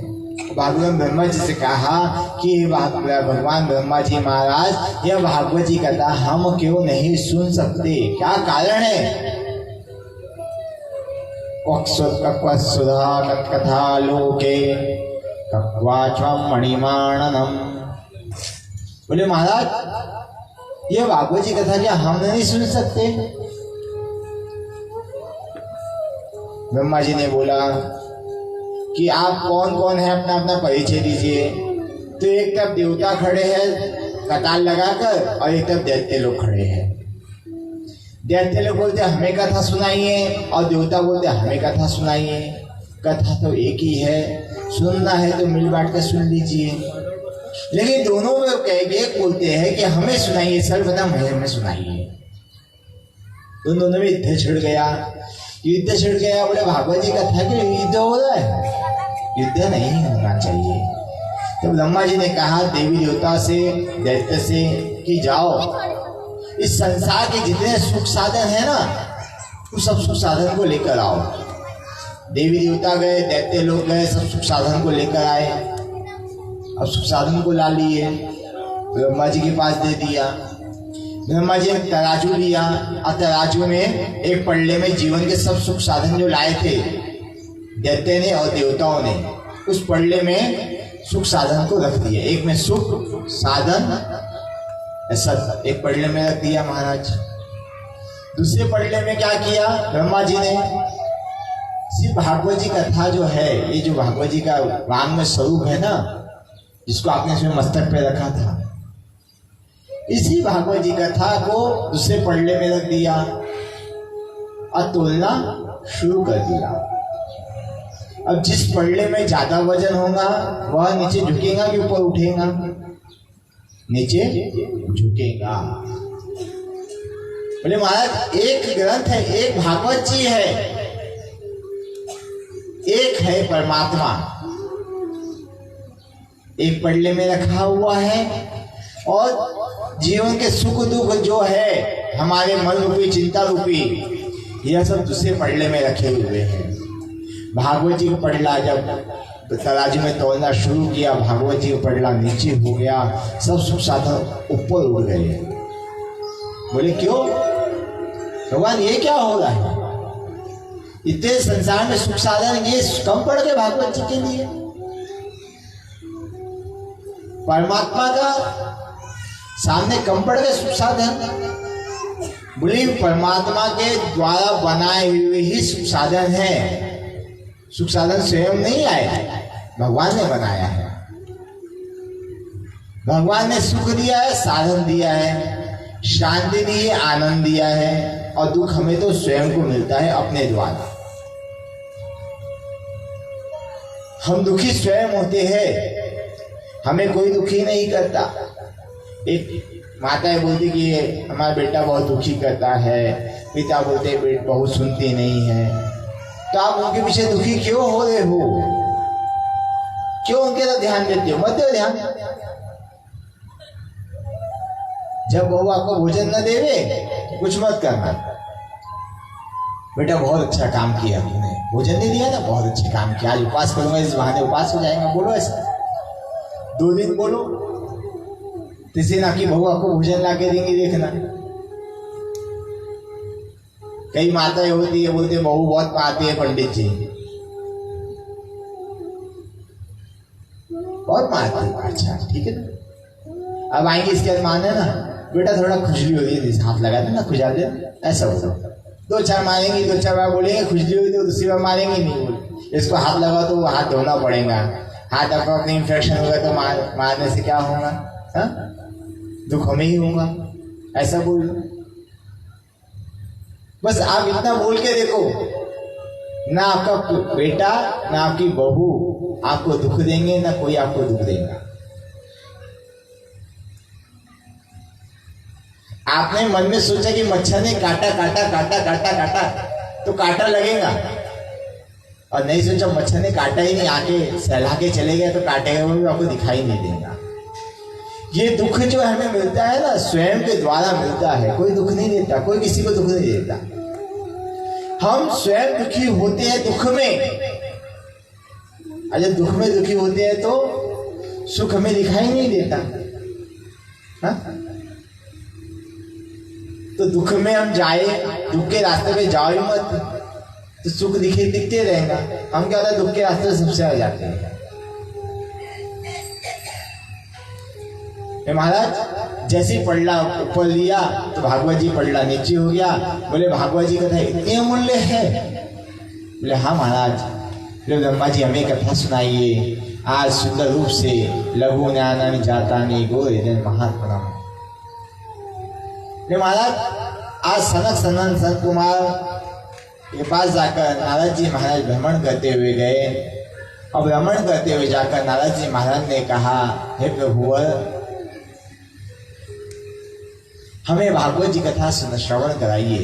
A: भगवान ब्रह्मा जी से कहा कि भगवान ब्रह्मा जी महाराज यह भागवत जी कथा हम क्यों नहीं सुन सकते, क्या कारण है? कथा लोके मणिमाणनम। बोले महाराज ये भागवत जी कथा क्या हम नहीं सुन सकते? ब्रह्मा जी ने बोला कि आप कौन कौन है अपना अपना परिचय दीजिए। तो एक तरफ देवता खड़े हैं कतार लगाकर और एक तरफ दैत्य लोग खड़े हैं। दैत्य लोग बोलते हमें कथा सुनाइए और देवता बोलते हमें कथा सुनाइए। कथा तो एक ही है, सुनना है तो मिल बांट कर सुन लीजिए। लेकिन दोनों में एक बोलते हैं कि हमें सुनाइए, सर्वप्रथम हमें सुनाइए। तो दोनों में युद्ध छिड़ गया। बोले भागवत जी कथा के युद्ध हो रहा है, युद्ध नहीं होना चाहिए। तो ब्रह्मा जी ने कहा देवी देवता से दैत्य से कि जाओ इस संसार के जितने सुख साधन है ना उस सब सुख साधन को लेकर आओ। देवी देवता गए, दैत्य लोग गए, सब सुख साधन को लेकर आए। अब सुख साधन को ला लिए, ब्रह्मा जी के पास दे दिया। ब्रह्मा जी ने तराजू लिया और तराजू में एक पल्ले में जीवन के सब सुख साधन जो लाए थे दैत्य ने और देवताओं ने, उस पल्ले में सुख साधन को रख दिया। एक में सुख साधन सत एक पल्ले में रख दिया महाराज। दूसरे पल्ले में क्या किया ब्रह्मा जी ने, सिर्फ भागवत जी कथा जो है, ये जो भागवत जी का वांग में स्वरूप है ना जिसको आपने इसमें मस्तक पे रखा था, इसी भागवत जी कथा को दूसरे पल्ले में रख दिया और तोलना शुरू कर दिया। अब जिस पल्ले में ज्यादा वजन होगा वह नीचे झुकेगा कि ऊपर उठेगा? नीचे झुकेगा। बोले महाराज एक ग्रंथ है, एक भागवत जी है, एक है परमात्मा, एक पल्ले में रखा हुआ है और जीवन के सुख दुख जो है हमारे मन रूपी चिंता रूपी यह सब दूसरे पल्ले में रखे हुए हैं। भागवत जी का पल्ला जब तराजू में तोलना शुरू किया, भागवत जी का पल्ला नीचे हो गया, सब सुख साधन ऊपर उड़ गए। बोले क्यों भगवान ये क्या हो रहा है? इतने संसार में सुख साधन ये कम पड़ गए भागवत जी के लिए? परमात्मा का सामने कम पड़ गए सुख साधन? बोले परमात्मा के द्वारा बनाए हुए ही सुख साधन है, सुख साधन स्वयं नहीं आए। भगवान ने बनाया है। भगवान ने सुख दिया है, साधन दिया है, शांति दी है, आनंद दिया है, और दुख हमें तो स्वयं को मिलता है अपने द्वारा। हम दुखी स्वयं होते हैं, हमें कोई दुखी नहीं करता। एक माता बोलती कि हमारा बेटा बहुत दुखी करता है, पिता बोलते बहू सुनती नहीं है। तो आप उनके पीछे दुखी क्यों हो रहे हो? क्यों उनके तरफ ध्यान देते हो? मत दो ध्यान। जब बहू आपको भोजन न देवे कुछ मत करना, बेटा बहुत अच्छा काम किया तुमने, भोजन नहीं दिया ना, बहुत अच्छा काम किया, आज उपवास करूंगा, इस बहाने उपवास हो जाएगा। बोलो ऐसा 2 दिन बोलो, तीसरे ना की बहू आपको भोजन ला के देंगी, देखना। कई माताएं होती है बोलते बहू बहुत मारती है पंडित जी, बहुत मारती है। अच्छा ठीक है ना, अब आएंगे इसके बाद माने ना, बेटा थोड़ा खुजली हो गई, हाथ लगा दे ना, खुजा दे, ऐसा हो। 2-4 मारेंगी, 2-4 बार बोलेंगे, खुजली हुई तो दूसरी बार मारेंगे नहीं, बोले इसको हाथ लगा तो हाथ धोना पड़ेगा, हाथ आपका अपने इन्फेक्शन होगा तो मारने से क्या होगा? हा? दुख हमें ही होगा, ऐसा बोल। बस आप इतना बोल के देखो, ना आपका बेटा ना आपकी बहू आपको दुख देंगे, ना कोई आपको दुख देगा। आपने मन में सोचा कि मच्छर ने काटा काटा काटा काटा काटा तो काटा लगेगा, और नहीं सोचा मच्छर ने काटा ही नहीं, आके सहला के चले गए तो काटेगा वो भी आपको दिखाई नहीं देगा। ये दुख जो हमें मिलता है ना, स्वयं के द्वारा मिलता है, कोई दुख नहीं देता, कोई किसी को दुख नहीं देता। हम स्वयं दुखी होते हैं दुख में, और जब दुख में दुखी होते हैं तो सुख हमें दिखाई नहीं देता। हा? तो दुख में हम जाए, दुख के रास्ते पे जाओ ही मत, तो सुख दिखते रहेगा। हम क्या होता है, दुख के रास्ते से सबसे आ जाते हैं। महाराज जैसे पढ़ला ऊपर लिया तो भागवत जी पढ़ला नीचे हो गया। बोले भागवत जी कथा इतनी अमूल्य है? बोले हाँ महाराज। बोले ब्रह्मा जी हमें कथा सुनाइए आज सुंदर रूप से। लघु ज्ञान जाता नहीं गोरे महात्मा। महाराज आज सनक सनंद कुमार के पास जाकर नारद जी महाराज भ्रमण करते हुए गए, और भ्रमण करते हुए जाकर नारद जी महाराज ने कहा, हे प्रभुवर हमें भागवत जी कथा श्रवण कराइए।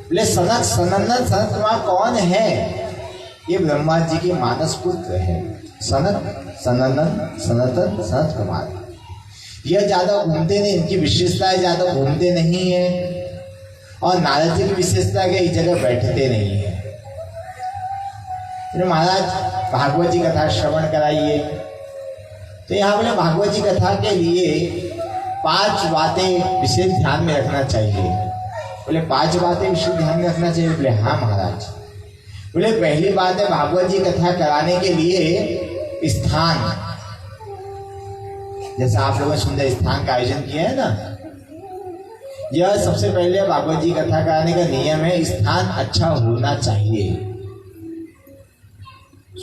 A: बोले सनक सनंदन सनत कुमार कौन है? ये ब्रह्मा जी के मानस पुत्र है, सनक सनंदन सनातन सनत कुमार। यह ज्यादा घूमते नहीं, इनकी विशेषता है ज्यादा घूमते नहीं है, और नारद जी की विशेषता है इस जगह बैठते नहीं है। तो महाराज भागवत जी कथा श्रवण कराइए। तो यहाँ बोले भागवत जी कथा के लिए 5 बातें विशेष ध्यान में रखना चाहिए। बोले 5 बातें विशेष ध्यान में रखना चाहिए? बोले हाँ महाराज। बोले पहली बात है भागवत जी कथा कराने के लिए स्थान, जैसा आप लोगों ने सुंदर स्थान का आयोजन किया है ना, यह सबसे पहले भागवत जी कथा कराने का नियम है। स्थान अच्छा होना चाहिए,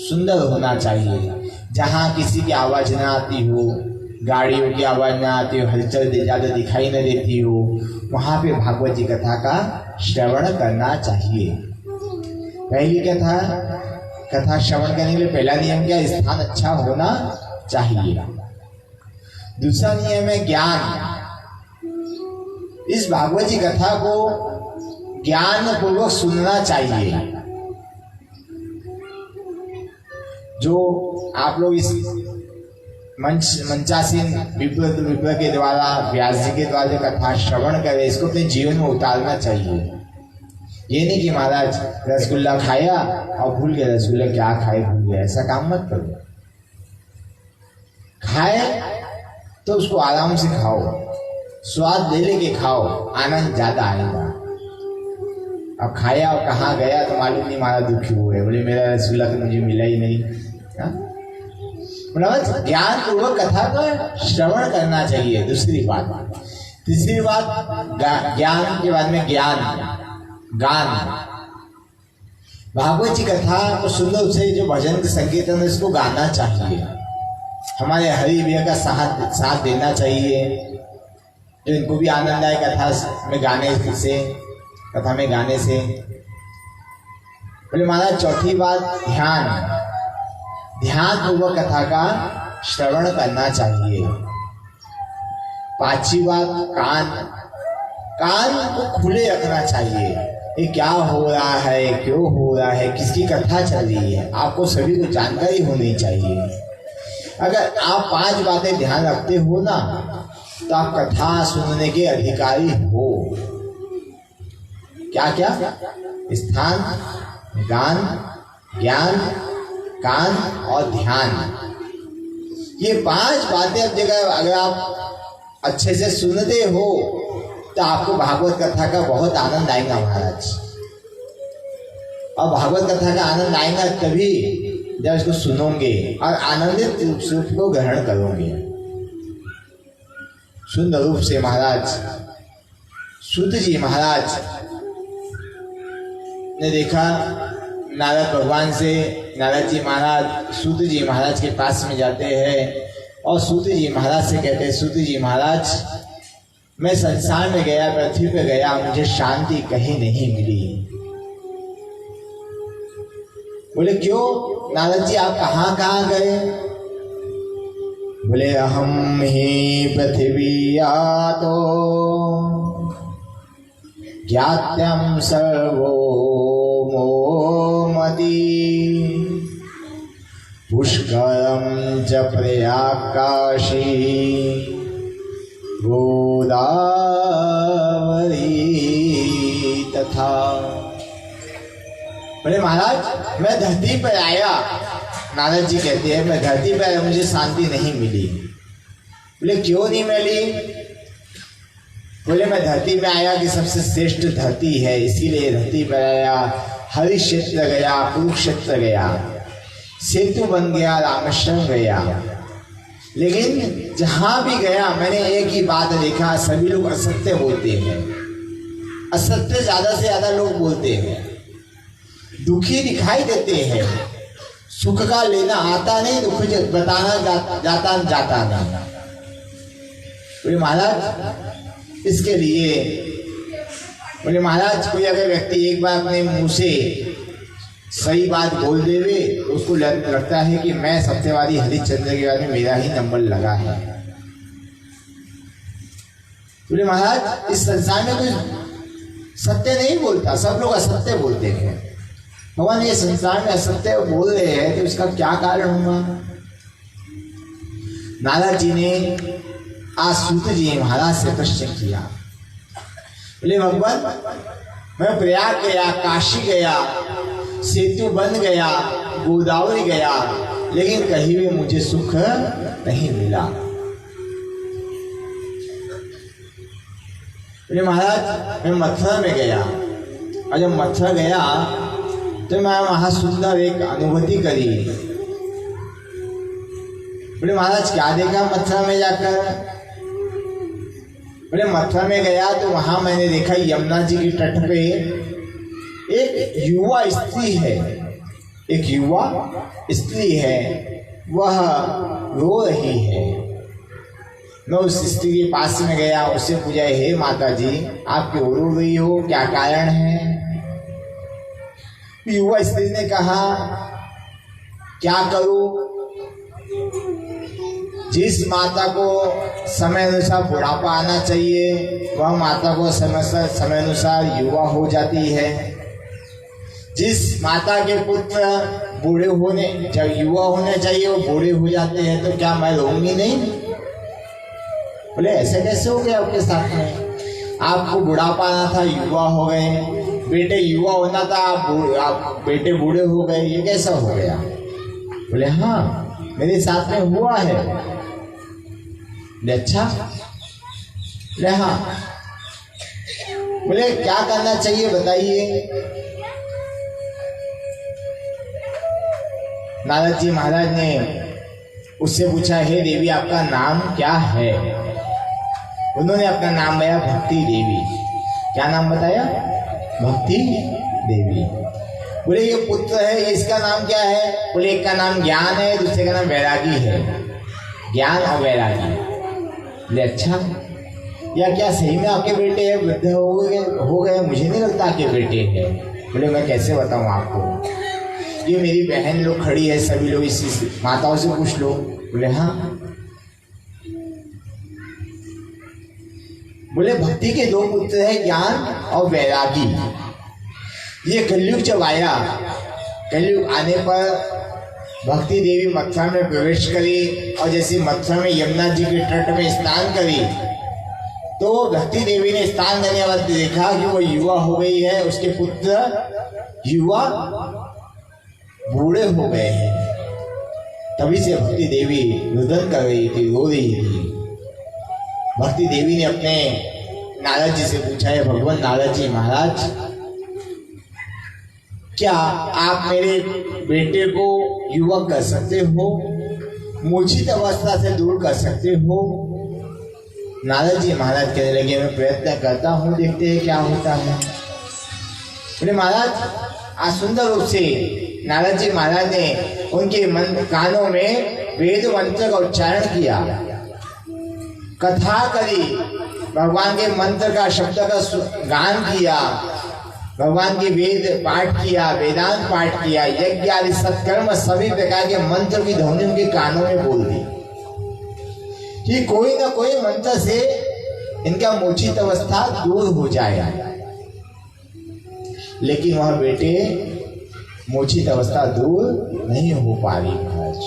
A: सुंदर होना चाहिए, जहाँ किसी की आवाज ना आती हो, गाड़ियों की आवाज ना आती हो, हलचल ज्यादा दिखाई न देती हो, वहां पे भागवत जी कथा का श्रवण करना चाहिए। पहली कथा श्रवण करने के लिए पहला नियम क्या? स्थान अच्छा होना चाहिए। दूसरा नियम है ज्ञान। इस भागवत जी कथा को ज्ञान पूर्वक सुनना चाहिए। जो आप लोग इस मंचासीन विप्र के द्वारा, व्यास जी के द्वारा जो कथा श्रवण करें, इसको अपने जीवन में उतारना चाहिए। ये नहीं कि महाराज रसगुल्ला खाया और भूल गया, रसगुल्ला क्या खाए भूल गया, ऐसा काम मत करो। खाए तो उसको आराम से खाओ, स्वाद ले लेके खाओ, आनंद ज्यादा आएगा। अब खाया और कहाँ गया तो मालूम नहीं, हमारा दुखी हुए, बोले मेरा रसगुल्ला तो मुझे मिला ही नहीं। ज्ञान पूर्वक कथा का श्रवण करना चाहिए। दूसरी बात। तीसरी बात ज्ञान के बाद में ज्ञान गान। भागवत जी कथा को सुंदर से जो भजन संकीर्तन है इसको गाना चाहिए, हमारे हरि भैया का साथ देना चाहिए, जो इनको भी आनंद आए कथा में गाने से। बोले महाराज चौथी बात ध्यान पूर्वक कथा का श्रवण करना चाहिए। पांचवी बात कान को खुले रखना चाहिए, ये क्या हो रहा है, क्यों हो रहा है, किसकी कथा चल रही है, आपको सभी को जानकारी होनी चाहिए। अगर आप 5 बातें ध्यान रखते हो ना तो आप कथा सुनने के अधिकारी हो। क्या क्या? स्थान, गान, ज्ञान, कान और ध्यान, ये 5 बातें अब जगह अगर आप अच्छे से सुनते हो तो आपको भागवत कथा का बहुत आनंद आएगा महाराज। और भागवत कथा का आनंद आएगा तभी जब इसको सुनोगे और आनंदित रूप से उसको ग्रहण करोगे। सुंदर रूप से महाराज सूत जी महाराज ने देखा नारद भगवान से, नारद जी महाराज सूत जी महाराज के पास में जाते हैं और सूत जी महाराज से कहते हैं, सूत जी महाराज मैं संसार में गया, पृथ्वी पे गया, मुझे शांति कहीं नहीं मिली। बोले क्यों नारद जी आप कहाँ गए? बोले अहम ही पृथ्वी आतो ज्ञात्यम सर्वो मोमति पुष्करम च प्रयाकाशी गोदावरी तथा। बोले महाराज मैं धरती पर आया, नारद जी कहते हैं मैं धरती पर आया, मुझे शांति नहीं मिली। बोले क्यों नहीं मिली? बोले मैं धरती पे आया कि सबसे श्रेष्ठ धरती है, इसीलिए धरती पर आया। हरिक्षेत्र गया, कुरुक्षेत्र गया, सेतु बन गया, रामेश्वरम गया, लेकिन जहां भी गया मैंने एक ही बात देखा, सभी लोग असत्य बोलते हैं। असत्य ज्यादा से ज्यादा लोग बोलते हैं, दुखी दिखाई देते हैं, सुख का लेना आता नहीं, दुख बताना जाता नहीं। बोले महाराज इसके लिए, बोले महाराज कोई अगर व्यक्ति एक बार अपने मुंह से सही बात बोल देवे तो उसको लगता है कि मैं सत्यवादी हरिश्चंद्र के बारे में मेरा ही नंबर लगा है। बोले महाराज इस संसार में कोई सत्य नहीं बोलता, सब लोग असत्य बोलते हैं। भगवान ये संसार में असत्य बोल रहे हैं तो इसका क्या कारण होगा? नारद जी ने आज सूत जी महाराज से प्रश्न किया। बोले भगवान मैं प्रयाग गया, काशी गया, सेतु बन गया, गोदावरी गया, लेकिन कहीं भी मुझे सुख नहीं मिला। बोले महाराज मैं मथुरा में गया, और जब मथुरा गया तो मैं वहां सुंदर एक अनुभूति करी। बोले महाराज क्या देखा मथुरा में जाकर? बोले मथुरा में गया तो वहां मैंने देखा यमुना जी के तट पे एक युवा स्त्री है, एक युवा स्त्री है, वह रो रही है। मैं उस स्त्री के पास में गया, उससे पूछा हे माता जी आप क्यों रो रही हो, क्या कारण है? युवा स्त्री ने कहा क्या करूं, जिस माता को समय अनुसार बुढ़ापा आना चाहिए वह माता को समय अनुसार युवा हो जाती है। जिस माता के पुत्र बूढ़े होने जब युवा होने चाहिए वो बूढ़े हो जाते हैं, तो क्या मैं रोऊंगी नहीं? बोले ऐसे कैसे हो गया आपके साथ में? आपको बुढ़ापा आना था, युवा हो गए, बेटे युवा होना था, आप बेटे बूढ़े हो गए, ये कैसा हो गया? बोले हाँ मेरे साथ में हुआ है। बोले अच्छा? बोले हाँ। बोले क्या करना चाहिए बताइए? नारद जी महाराज ने उससे पूछा हे देवी आपका नाम क्या है? उन्होंने अपना नाम बताया भक्ति देवी। क्या नाम बताया? भक्ति देवी। बोले ये पुत्र है, ये इसका नाम क्या है? बोले एक का नाम ज्ञान है, दूसरे का नाम वैरागी है। ज्ञान और वैरागी। बोले अच्छा, या क्या सही में आपके बेटे हैं? वृद्ध हो गए? मुझे नहीं लगता आपके बेटे हैं। बोले मैं कैसे बताऊं आपको, ये मेरी बहन लोग खड़ी है, सभी लोग इसी माताओं से पूछ लो। बोले हाँ। बोले भक्ति के दो पुत्र हैं, ज्ञान और वैरागी। ये कलयुग जब आया, कलयुग आने पर भक्ति देवी मथुरा में प्रवेश करी, और जैसे मथुरा में यमुना जी के तट में स्नान करी, तो भक्ति देवी ने स्नान करने के बाद देखा कि वो युवा हो गई है, उसके पुत्र युवा बूढ़े हो गए हैं। तभी से भक्ति देवी रुदन कर रही थी, रो रही थी। भक्ति देवी ने अपने नारद जी से पूछा है, भगवान नारद जी महाराज, क्या आप मेरे बेटे को युवक कर सकते हो, मूर्छित अवस्था से दूर कर सकते हो? नारद जी महाराज कहने लगे मैं प्रयत्न करता हूँ, देखते हैं क्या होता है। बोले महाराज, आज सुंदर रूप से नारद जी महाराज ने उनके कानों में वेद मंत्र का उच्चारण किया, कथा करी, भगवान के मंत्र का शब्द का गान किया, भगवान के वेद पाठ किया, वेदांत पाठ किया, यज्ञ आदि सत्कर्म सभी प्रकार के मंत्र की ध्वनि उनके कानों में बोल दी कि कोई ना कोई मंत्र से इनका मूर्छित अवस्था दूर हो जाएगा। लेकिन वह बेटे मूर्छित अवस्था दूर नहीं हो पा रही महाराज।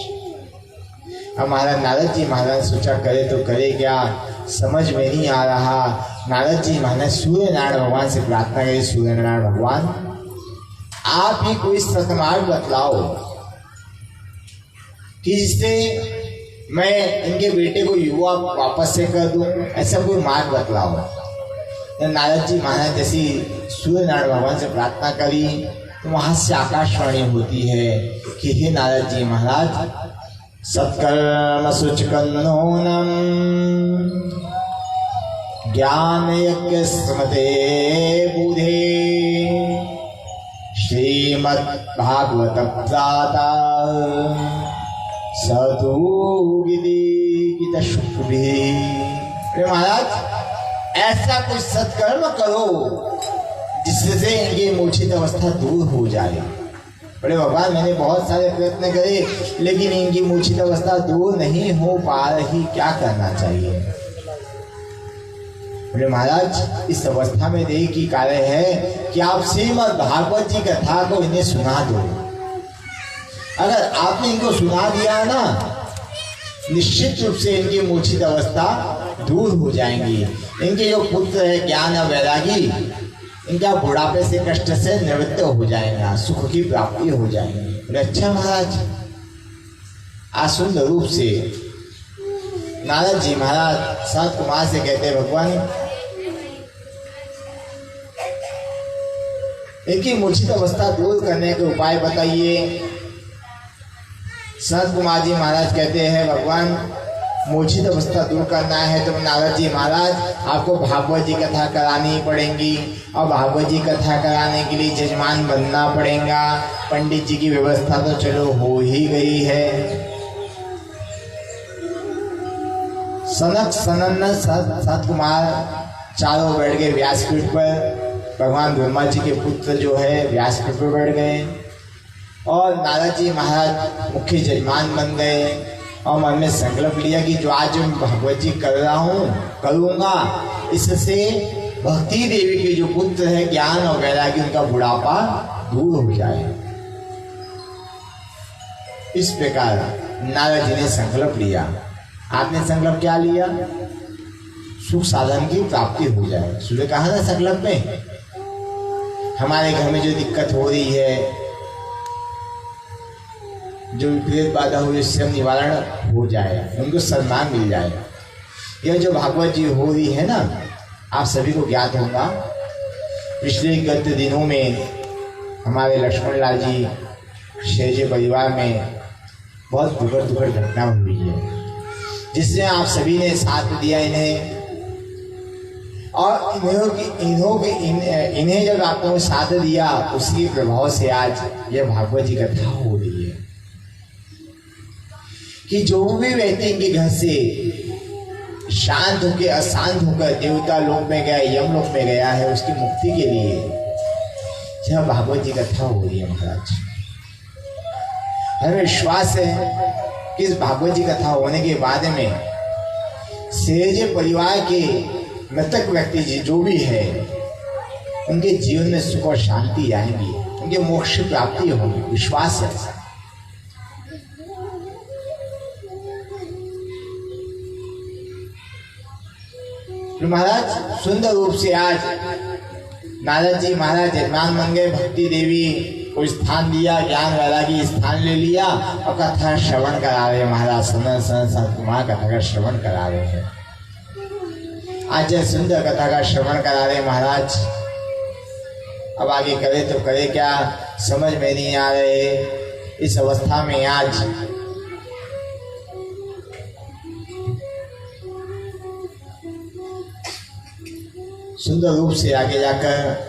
A: हमारा नारद जी महाराज सोचा करे तो करे क्या, समझ में नहीं आ रहा। नारद जी महाराज सूर्य नारायण भगवान से प्रार्थना करी, सूर्य नारायण भगवान आप ही कोई सतमार्ग बतलाओ कि जिससे मैं इनके बेटे को युवा वापस से कर दूं, ऐसा कोई मार्ग बतलाओ। तो नारद जी महाराज जैसी सूर्य नारायण भगवान से प्रार्थना करी तो वहां से आकाशवाणी होती है कि हे नारद जी महाराज, सत्कर्म शुचिकन्नोनम ज्ञान यज्ञ स्मृते बुधे श्रीमद् भागवत दाता महाराज, ऐसा कुछ सत्कर्म करो जिससे इनकी मूर्छित अवस्था दूर हो जाए। बड़े भगवान, मैंने बहुत सारे प्रयत्न करे लेकिन इनकी मूर्छित अवस्था दूर नहीं हो पा रही, क्या करना चाहिए? बोले महाराज, इस अवस्था में देह की कार्य है कि आप श्रीमद् भागवत जी कथा को इन्हें सुना दो। अगर आपने इनको सुना दिया ना, निश्चित रूप से इनकी मूर्छित अवस्था दूर हो जाएंगी। इनके जो पुत्र है ज्ञान और वैरागी, इनका बुढ़ापे से कष्ट से निवृत्त हो जाएगा, सुख की प्राप्ति हो जाएगी। बोले अच्छा महाराज। आज सुंदर रूप से नारद जी महाराज सनत कुमार से कहते भगवान, इनकी मूर्छित अवस्था दूर करने के उपाय बताइए। सनत कुमार जी महाराज कहते हैं भगवान, मूर्छित अवस्था दूर करना है तो नारद जी महाराज आपको भागवत जी कथा करानी पड़ेंगी, और भागवत जी कथा कराने के लिए जजमान बनना पड़ेगा। पंडित जी की व्यवस्था तो चलो हो ही गई है। सनक सनन सत कुमार चारों बैठ गए व्यासपीठ पर। भगवान ब्रह्मा जी के पुत्र जो है व्यासपीठ पर बैठ गए, और नारद जी महाराज मुख्य जजमान बन गए, और मन में संकल्प लिया कि जो आज मैं भगवत जी कर रहा हूँ करूँगा, इससे भक्ति देवी के जो पुत्र है ज्ञान और वैरागी, उनका बुढ़ापा दूर हो जाए। इस प्रकार नारद जी ने संकल्प लिया। आपने संकल्प क्या लिया? सुख साधन की प्राप्ति हो जाए। सुबह कहा ना संकल्प में, हमारे घर में जो दिक्कत हो रही है, जो विपरीत बाधा हुई, उससे निवारण हो जाए, उनको सम्मान मिल जाए। यह जो भागवत जी हो रही है ना, आप सभी को ज्ञात होगा। पिछले गत दिनों में हमारे लक्ष्मण लाल जी शेरजी परिवार में बहुत दुखद घटना हुई है, जिसमें आप सभी ने साथ दिया इन्हें, और इन्हें जब आपने वो साथ दिया, उसी प्रभाव से आज यह भागवत जी कथा हो रही है कि जो भी व्यक्ति के घर से शांत होकर अशांत होकर देवता लोक में गया, यमलोक में गया है, उसकी मुक्ति के लिए यह भागवत जी कथा हो रही है। महाराज हमें विश्वास है कि इस भागवत जी कथा होने के बाद में सेज परिवार के मृतक व्यक्ति जी जो भी है, उनके जीवन में सुख और शांति आएंगी, उनके मोक्ष प्राप्ति होगी, विश्वास है। महाराज सुंदर रूप से आज नारद जी महाराज यजमान बन गए, भक्ति देवी को स्थान दिया, ज्ञान वैरागी स्थान ले लिया और कथा श्रवण करा रहे महाराज। सनन संत कुमार कथा का श्रवण करा रहे हैं। आज सुंदर कथा का श्रवण करा रहे महाराज। अब आगे करे तो करे क्या, समझ में नहीं आ रहे। इस अवस्था में आज सुंदर रूप से आगे जाकर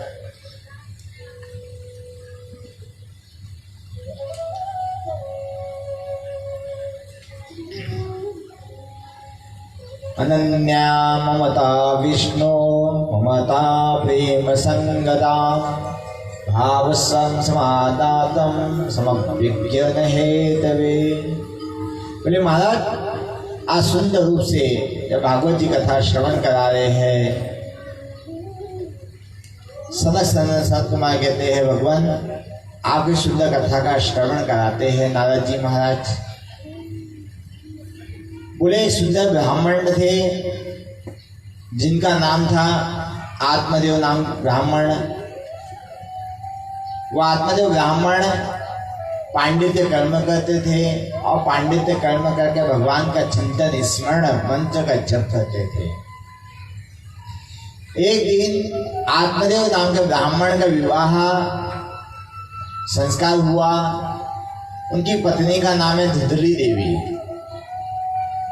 A: अनन्या ममता विष्णु ममता प्रेम संगता भाव समादातम समविज्ञान हेतवे। बोले महाराज आज सुंदर रूप से जब भागवत जी कथा श्रवण करा रहे हैं, सनक संत कुमार कहते हैं भगवान आपकी सुंदर कथा का श्रवण कराते हैं नारद जी महाराज। बोले सुंदर ब्राह्मण थे जिनका नाम था आत्मदेव नाम ब्राह्मण। वो आत्मदेव ब्राह्मण पांडित्य कर्म करते थे और पांडित्य कर्म करके भगवान का चिंतन स्मरण मंत्र का जप करते थे। एक दिन आत्मदेव नाम के ब्राह्मण का विवाह संस्कार हुआ। उनकी पत्नी का नाम है धुंधली देवी।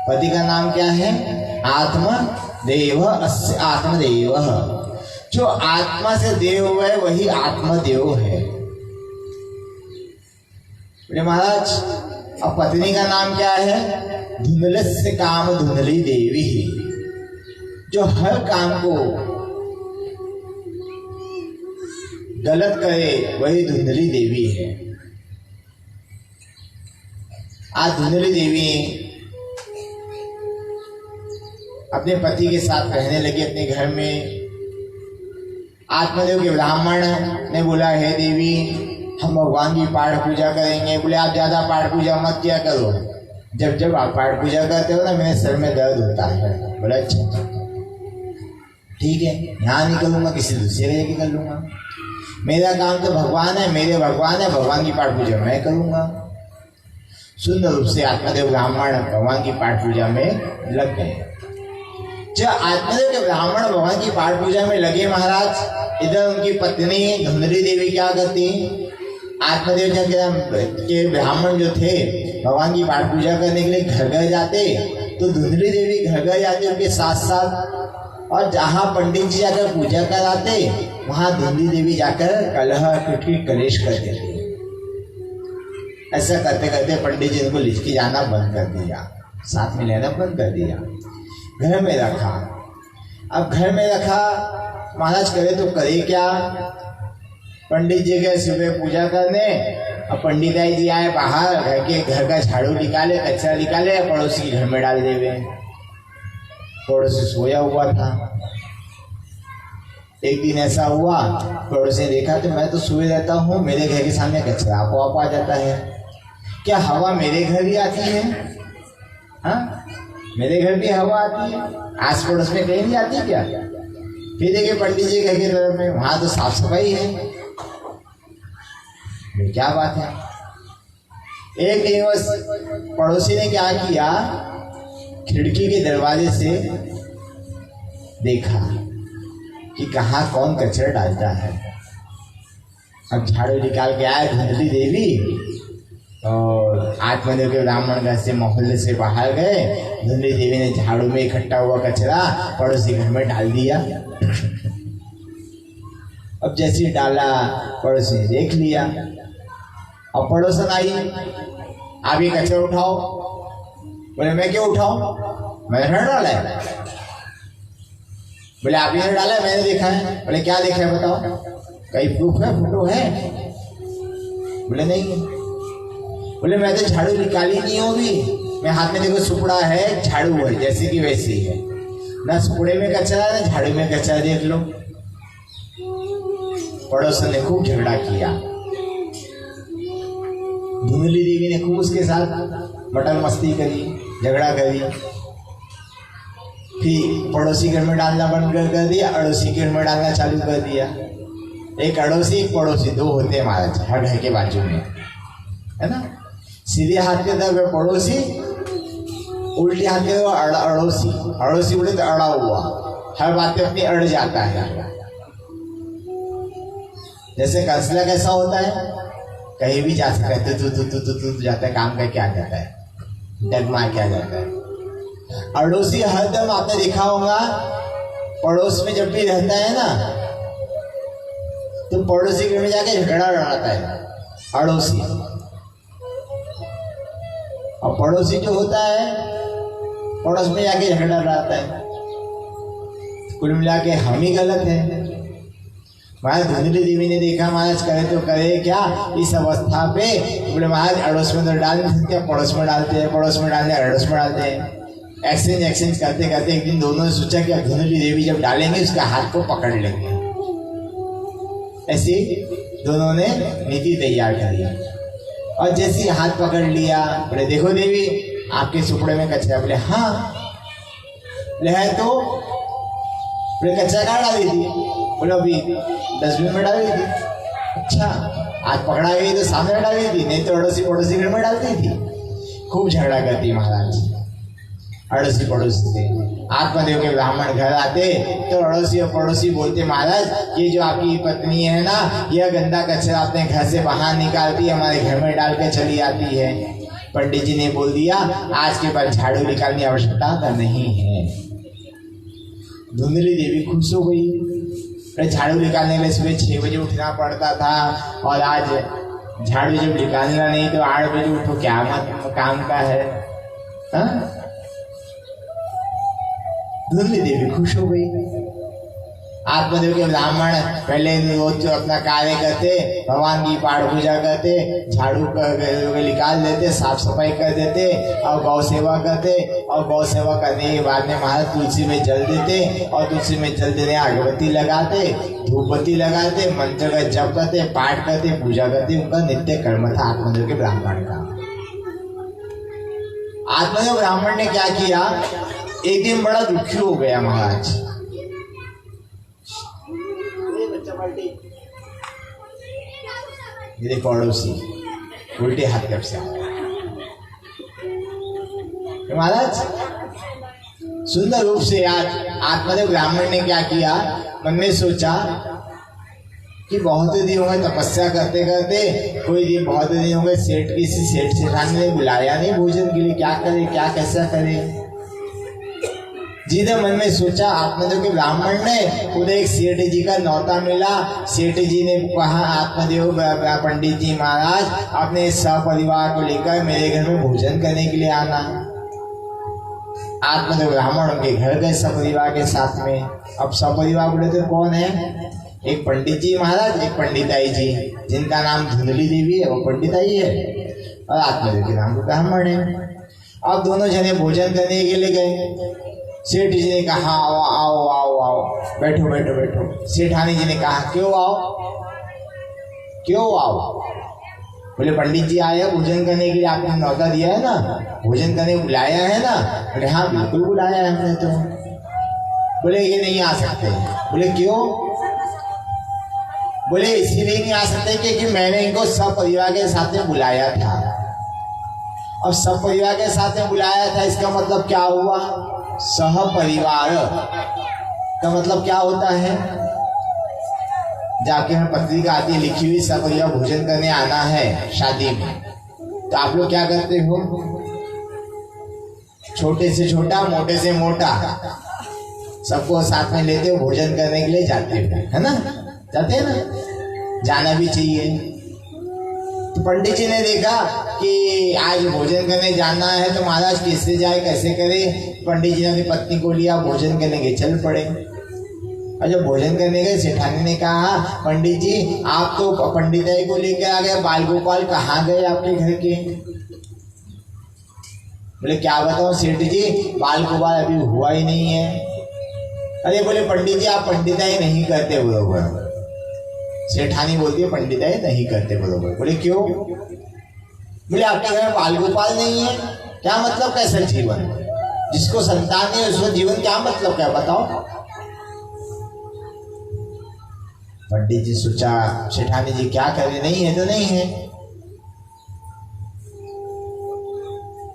A: पति का नाम क्या है? आत्मदेव। अस्य आत्मदेव, जो आत्मा से देव है वही आत्मदेव है। महाराज अब पत्नी का नाम क्या है? धुंधलस्य काम धुंधली देवी, जो हर काम को गलत करे वही धुंधली देवी है। आज धुंधली देवी अपने पति के साथ रहने लगी अपने घर में। आत्मदेव के ब्राह्मण ने बोला हे देवी हम भगवान की पाठ पूजा करेंगे। बोले आप ज्यादा पाठ पूजा मत किया करो, जब जब आप पाठ पूजा करते हो ना मेरे सर में दर्द होता है। बोला अच्छा ठीक है, यहाँ नहीं करूँगा, किसी दूसरे जगह कर लूँगा। मेरा काम तो भगवान है, मेरे भगवान है, भगवान की पाठ पूजा मैं करूँगा। सुंदर रूप से आत्मदेव ब्राह्मण भगवान की पाठ पूजा में लग गए। जब आत्मदेव के ब्राह्मण भगवान की पाठ पूजा में लगे महाराज, इधर उनकी पत्नी धुंधली देवी क्या करती? आत्मदेव के ब्राह्मण जो थे भगवान की पाठ पूजा करने के लिए घर घर जाते, तो धुंधली देवी घर घर जाते उनके साथ साथ। और जहाँ पंडित जी जाकर पूजा कराते वहां धुंधली देवी जाकर कलह टूटी कलेश करते थे। ऐसा करते करते पंडित जी उनको लिख के जाना बंद कर दिया, साथ में लेना बंद कर दिया, घर में रखा। अब घर में रखा महाराज करे तो करे क्या? पंडित जी गए सुबह पूजा करने, अब पंडित जी आए बाहर, घर का झाड़ू निकाले, कचरा निकाले, पड़ोसी के घर में डाल देवे। पड़ोसी सोया हुआ था। एक दिन ऐसा हुआ पड़ोसी ने देखा तो मैं तो सोए रहता हूँ, मेरे घर के सामने कचरा आप आ जाता है, क्या हवा मेरे घर ही आती है? हाँ मेरे घर भी हवा आती है, आस पड़ोस में कहीं नहीं आती क्या? फिर देखिए पंडित जी घर की तरफ में, वहां तो साफ सफाई है। क्या बात है? एक दिन बस पड़ोसी ने क्या किया, खिड़की के दरवाजे से देखा कि कहाँ कौन कचरा डालता है। अब झाड़ू निकाल के आए धुंधली देवी, और आत्मदेव के ब्राह्मण घर से मोहल्ले से बाहर गए। धुंधली देवी ने झाड़ू में इकट्ठा हुआ कचरा पड़ोसी घर में डाल दिया। अब जैसे ही डाला पड़ोसी ने देख लिया। अब पड़ोसन आई, आप ये कचरा उठाओ। बोले मैं क्यों उठाऊं, मैंने थोड़ा डाला है। बोले आप ने डाला है, मैंने देखा है। बोले क्या देखा है बताओ, कहीं प्रूफ है, फोटो है? बोले नहीं। बोले मैं तो झाड़ू निकाली नहीं होगी, मैं हाथ में देखो सुपड़ा है, झाड़ू है, जैसे कि वैसे ही है ना। सुपड़े में कचरा है ना झाड़ू में कचरा, देख लो। पड़ोसन ने खूब झगड़ा किया। धुंधली देवी ने खूब उसके साथ मटन मस्ती करी, झगड़ा करी। फिर पड़ोसी घर में डालना बंद कर दिया, अड़ोसी घर में डालना चालू कर दिया। एक अड़ोसी एक पड़ोसी, दो होते हैं महाराज हर घर के बाजू में, है ना। सीधे हाथ के तरफ पड़ोसी, उल्टे हाथ के तरफ अड़ोसी। अड़ोसी बोले तो अड़ा हुआ, हर बात पे अपनी अड़ जाता है। जैसे कंसला कैसा होता है, कहीं भी जा सकता है, तू जाता है, काम करके आ जाता है, डगमा के आ जाता है। अड़ोसी हरदम आपने देखा होगा, पड़ोस में जब भी रहता है ना तो पड़ोसी घर में जाके झगड़ा लड़ाता है अड़ोसी। और पड़ोसी जो होता है पड़ोस में जाके झगड़ा लड़ाता है। कुल मिला के हम ही गलत है। महाराज धुंधली देवी ने देखा, महाराज करे तो करे क्या इस अवस्था पे। बोले महाराज अड़ोस में तो डाल नहीं सकते, पड़ोस में डालते हैं, पड़ोस में डालते हैं, अड़ोस में डालते हैं। एक्सचेंज करते करते एक दिन दोनों ने सोचा कि धुंधली देवी जब डालेंगे उसका हाथ को पकड़ लेंगे। ऐसे बोले ने नीति तैयार करी। और जैसे हाथ पकड़ लिया, बोले देखो देवी आपके सुपड़े में कचरा। बोले हाँ। बोले है तो? बोले कचरा कहाँ डाली थी? बोले अभी डस्टबिन में डाली थी। अच्छा, आज पकड़ा गई तो सामने में डाली थी, नहीं तो अड़ोसी पड़ोसी घर में डालती थी। खूब झगड़ा करती महाराज अड़ोसी पड़ोसी से। आत्मदेव के ब्राह्मण घर आते तो अड़ोसी और पड़ोसी बोलते, महाराज ये जो आपकी पत्नी है ना, यह गंदा कचरा अपने घर से बाहर निकालती है, हमारे घर में डाल के चली आती है। पंडित जी ने बोल दिया आज के बाद झाड़ू निकालने की आवश्यकता नहीं है। धुंधली देवी खुश हो गई। झाड़ू निकालने के लिए सुबह 6 बजे उठना पड़ता था, और आज झाड़ू जब निकालना नहीं तो 8 बजे उठो, क्या काम का है। हाँ? धुंधली देवी खुश हो गई। आत्मदेव के ब्राह्मण पहले रोज जो अपना कार्य करते, भगवान की पाठ पूजा करते, झाड़ू निकाल देते, साफ सफाई कर देते और गौ सेवा करते। और गौ सेवा करने के बाद में महाराज तुलसी में जल देते, और तुलसी में जल देने अगरबत्ती लगाते, धूपबत्ती लगाते, मंत्र का जप करते, पाठ करते, पूजा करते। उनका नित्य कर्म था आत्मदेव के ब्राह्मण का। आत्मदेव ब्राह्मण ने क्या किया, एक दिन बड़ा दुखी हो गया महाराज। मेरे पड़ोसी उल्टे हाथ कब से महाराज सुंदर रूप से आज आत्मदेव ब्राह्मण ने क्या किया, मन में सोचा कि बहुत दिन हो गए तपस्या करते करते, कोई दिन बहुत दिन हो गए सेठ किसी सेठ सेठानी ने बुलाया नहीं भोजन के लिए, क्या करे, क्या कैसा करे। जिसने मन में सोचा, आत्मदेव के ब्राह्मण ने उन्हें एक सेठ जी का न्योता मिला। सेठ जी ने कहा आत्मदेव पंडित जी महाराज अपने सपरिवार को लेकर मेरे घर में भोजन करने के लिए आना। आत्मदेव ब्राह्मण उनके घर गए सपरिवार के साथ में। अब सपरिवार बोले तो कौन है, एक पंडित जी महाराज, एक पंडिताई जी, जिनका नाम धुंधली देवी है वो पंडिताई है, और आत्मदेव के नाम ब्राह्मण है। अब दोनों जने भोजन करने के लिए गए। सेठ जी ने कहा आओ आओ आओ आओ, बैठो बैठो बैठो। सेठानी जी ने कहा क्यों आओ, क्यों आओ। बोले पंडित जी आए भोजन करने के लिए, आपने न्योता दिया है ना, भोजन करने बुलाया है ना। बोले हाँ बिल्कुल बुलाया है हमने तो। बोले ये नहीं आ सकते। बोले क्यों। बोले इसीलिए नहीं आ सकते क्योंकि मैंने इनको सब परिवार के साथ में बुलाया था। अब सब परिवार के साथ में बुलाया था, इसका मतलब क्या हुआ, सह परिवार का मतलब क्या होता है, जाके हमें पत्रिका आती है लिखी हुई, सब परिवार भोजन करने आना है शादी में, तो आप लोग क्या करते हो? छोटे से छोटा, मोटे से मोटा, सबको साथ में लेते हो, भोजन करने के लिए जाते हो, है ना? जाते हैं ना, जाना भी चाहिए। तो पंडित जी ने देखा कि आज भोजन करने जाना है, तो महाराज कैसे जाए, कैसे करे? पंडित जी ने अपनी पत्नी को लिया, भोजन करने के चल पड़े। और जब भोजन करने गए, सेठानी ने कहा, पंडित जी आप तो पंडिताई को लेकर आ गए, बाल गोपाल कहाँ गए आपके घर के? बोले क्या बताऊं सेठ जी, बाल गोपाल अभी हुआ ही नहीं है। अरे बोले पंडित जी आप पंडिताई नहीं करते बरोबर। सेठानी बोलती है पंडिताई नहीं करते बरोबर। बोले क्यों? बोले आपके घर में बाल गोपाल नहीं है। क्या मतलब कैसा जीवन? जिसको संतान नहीं है उसको जीवन क्या मतलब क्या, बताओ? पंडित जी सोचा, सेठानी जी क्या करे, नहीं है तो नहीं है।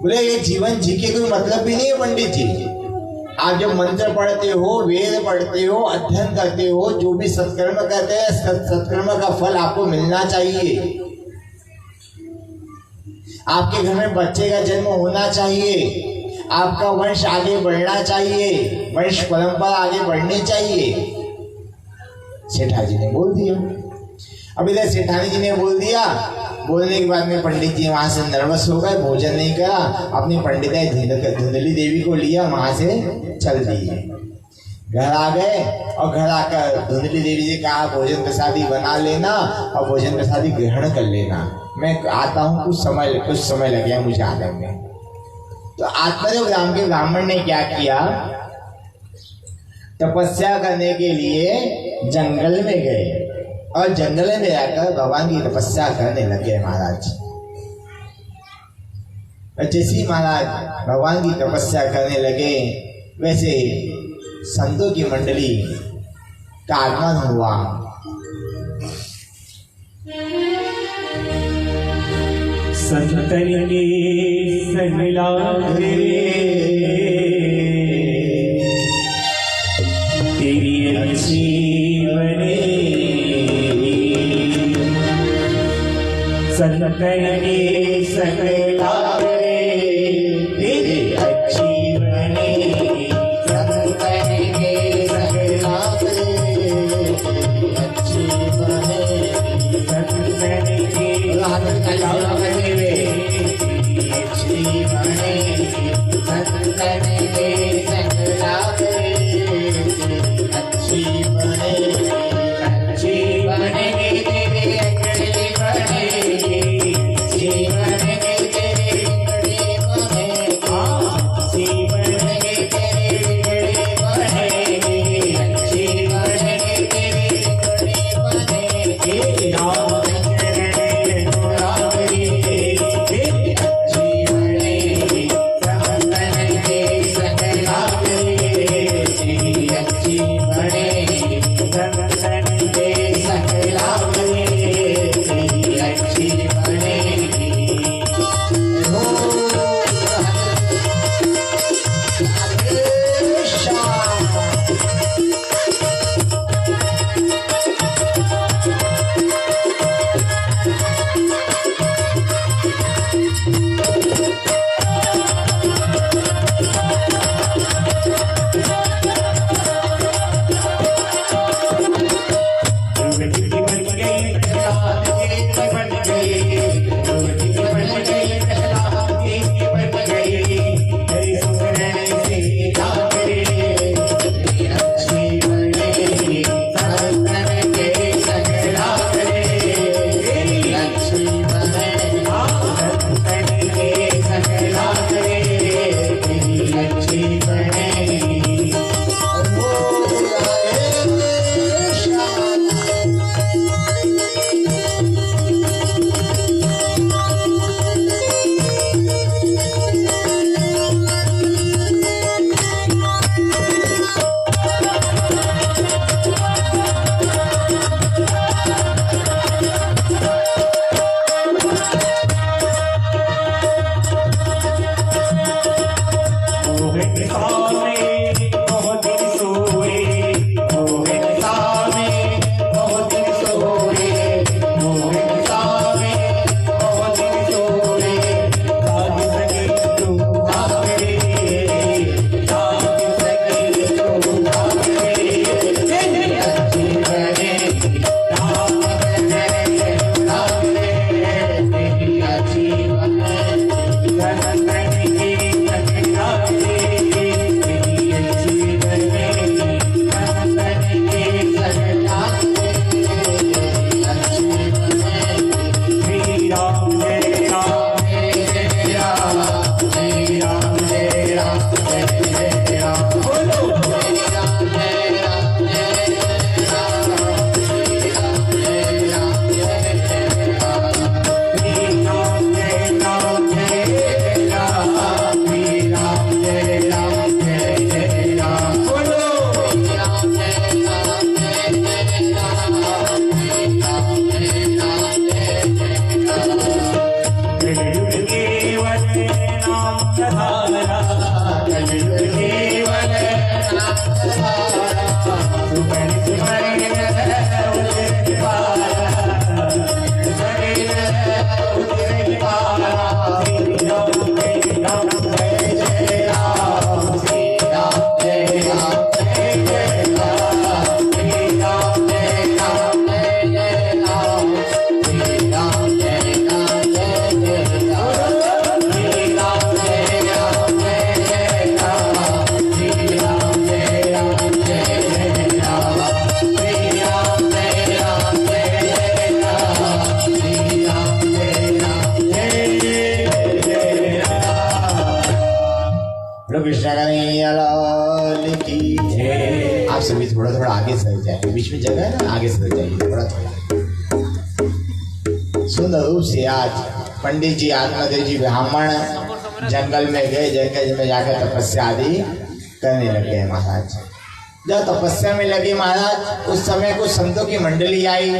A: बोले ये जीवन जी के कोई मतलब भी नहीं है पंडित जी। आप जब मंत्र पढ़ते हो, वेद पढ़ते हो, अध्ययन करते हो, जो भी सत्कर्म करते हैं, सत्कर्म का फल आपको मिलना चाहिए। आपके घर में बच्चे का जन्म होना चाहिए, आपका वंश आगे बढ़ना चाहिए, वंश परंपरा आगे बढ़नी चाहिए। सेठा जी ने बोल दिया। अब इधर सेठानी जी ने बोल दिया, बोलने के बाद में पंडित जी वहां से नर्वस हो गए, भोजन नहीं करा, अपनी पंडिताई धुंधली देवी को लिया, वहां से चल दिए। घर आ गए और घर आकर धुंधली देवी जी कहा भोजन प्रसादी बना लेना और भोजन प्रसादी ग्रहण कर लेना, मैं आता हूँ, कुछ समय लग गया मुझे आने में। तो आत्मदेव ग्राम के ब्राह्मण ने क्या किया, तपस्या करने के लिए जंगल में गए और जंगल में जाकर भगवान की तपस्या करने लगे महाराज। जैसे ही महाराज भगवान की तपस्या करने लगे, वैसे संतों की मंडली का आगमन हुआ।
B: संतन के सगला तेरी अच्छी बने, संतन के सगला तेरी अच्छी बने, संतन के सगला अच्छी बने, संतन के सगला अच्छी बने, संतन के सगला अच्छी बने, अच्छी बनेगी तेरी अकड़ी बनेगी, अच्छी बनेगी तेरी अकड़ी बनेगी, अच्छी बनेगी तेरी अकड़ी बनेगी, अच्छी बनेगी तेरी अकड़ी बनेगी, राम चरण गोरावरी तेरी अच्छी बनेगी, संतन के सगला तेरी अच्छी बनेगी, संतन के सगला तेरी अच्छी बनेगी।
A: आप सभी थोड़ा थोड़ा आगे सर जाए, बीच में जगह है ना, आगे सर जाइए थोड़ा थोड़ा। सुंदर रूप से आज पंडित जी आत्मदेव जी ब्राह्मण जंगल में गए, जंगल में जाकर तपस्या आदि करने लगे महाराज। जब तपस्या में लगे महाराज, उस समय कुछ संतों की मंडली आई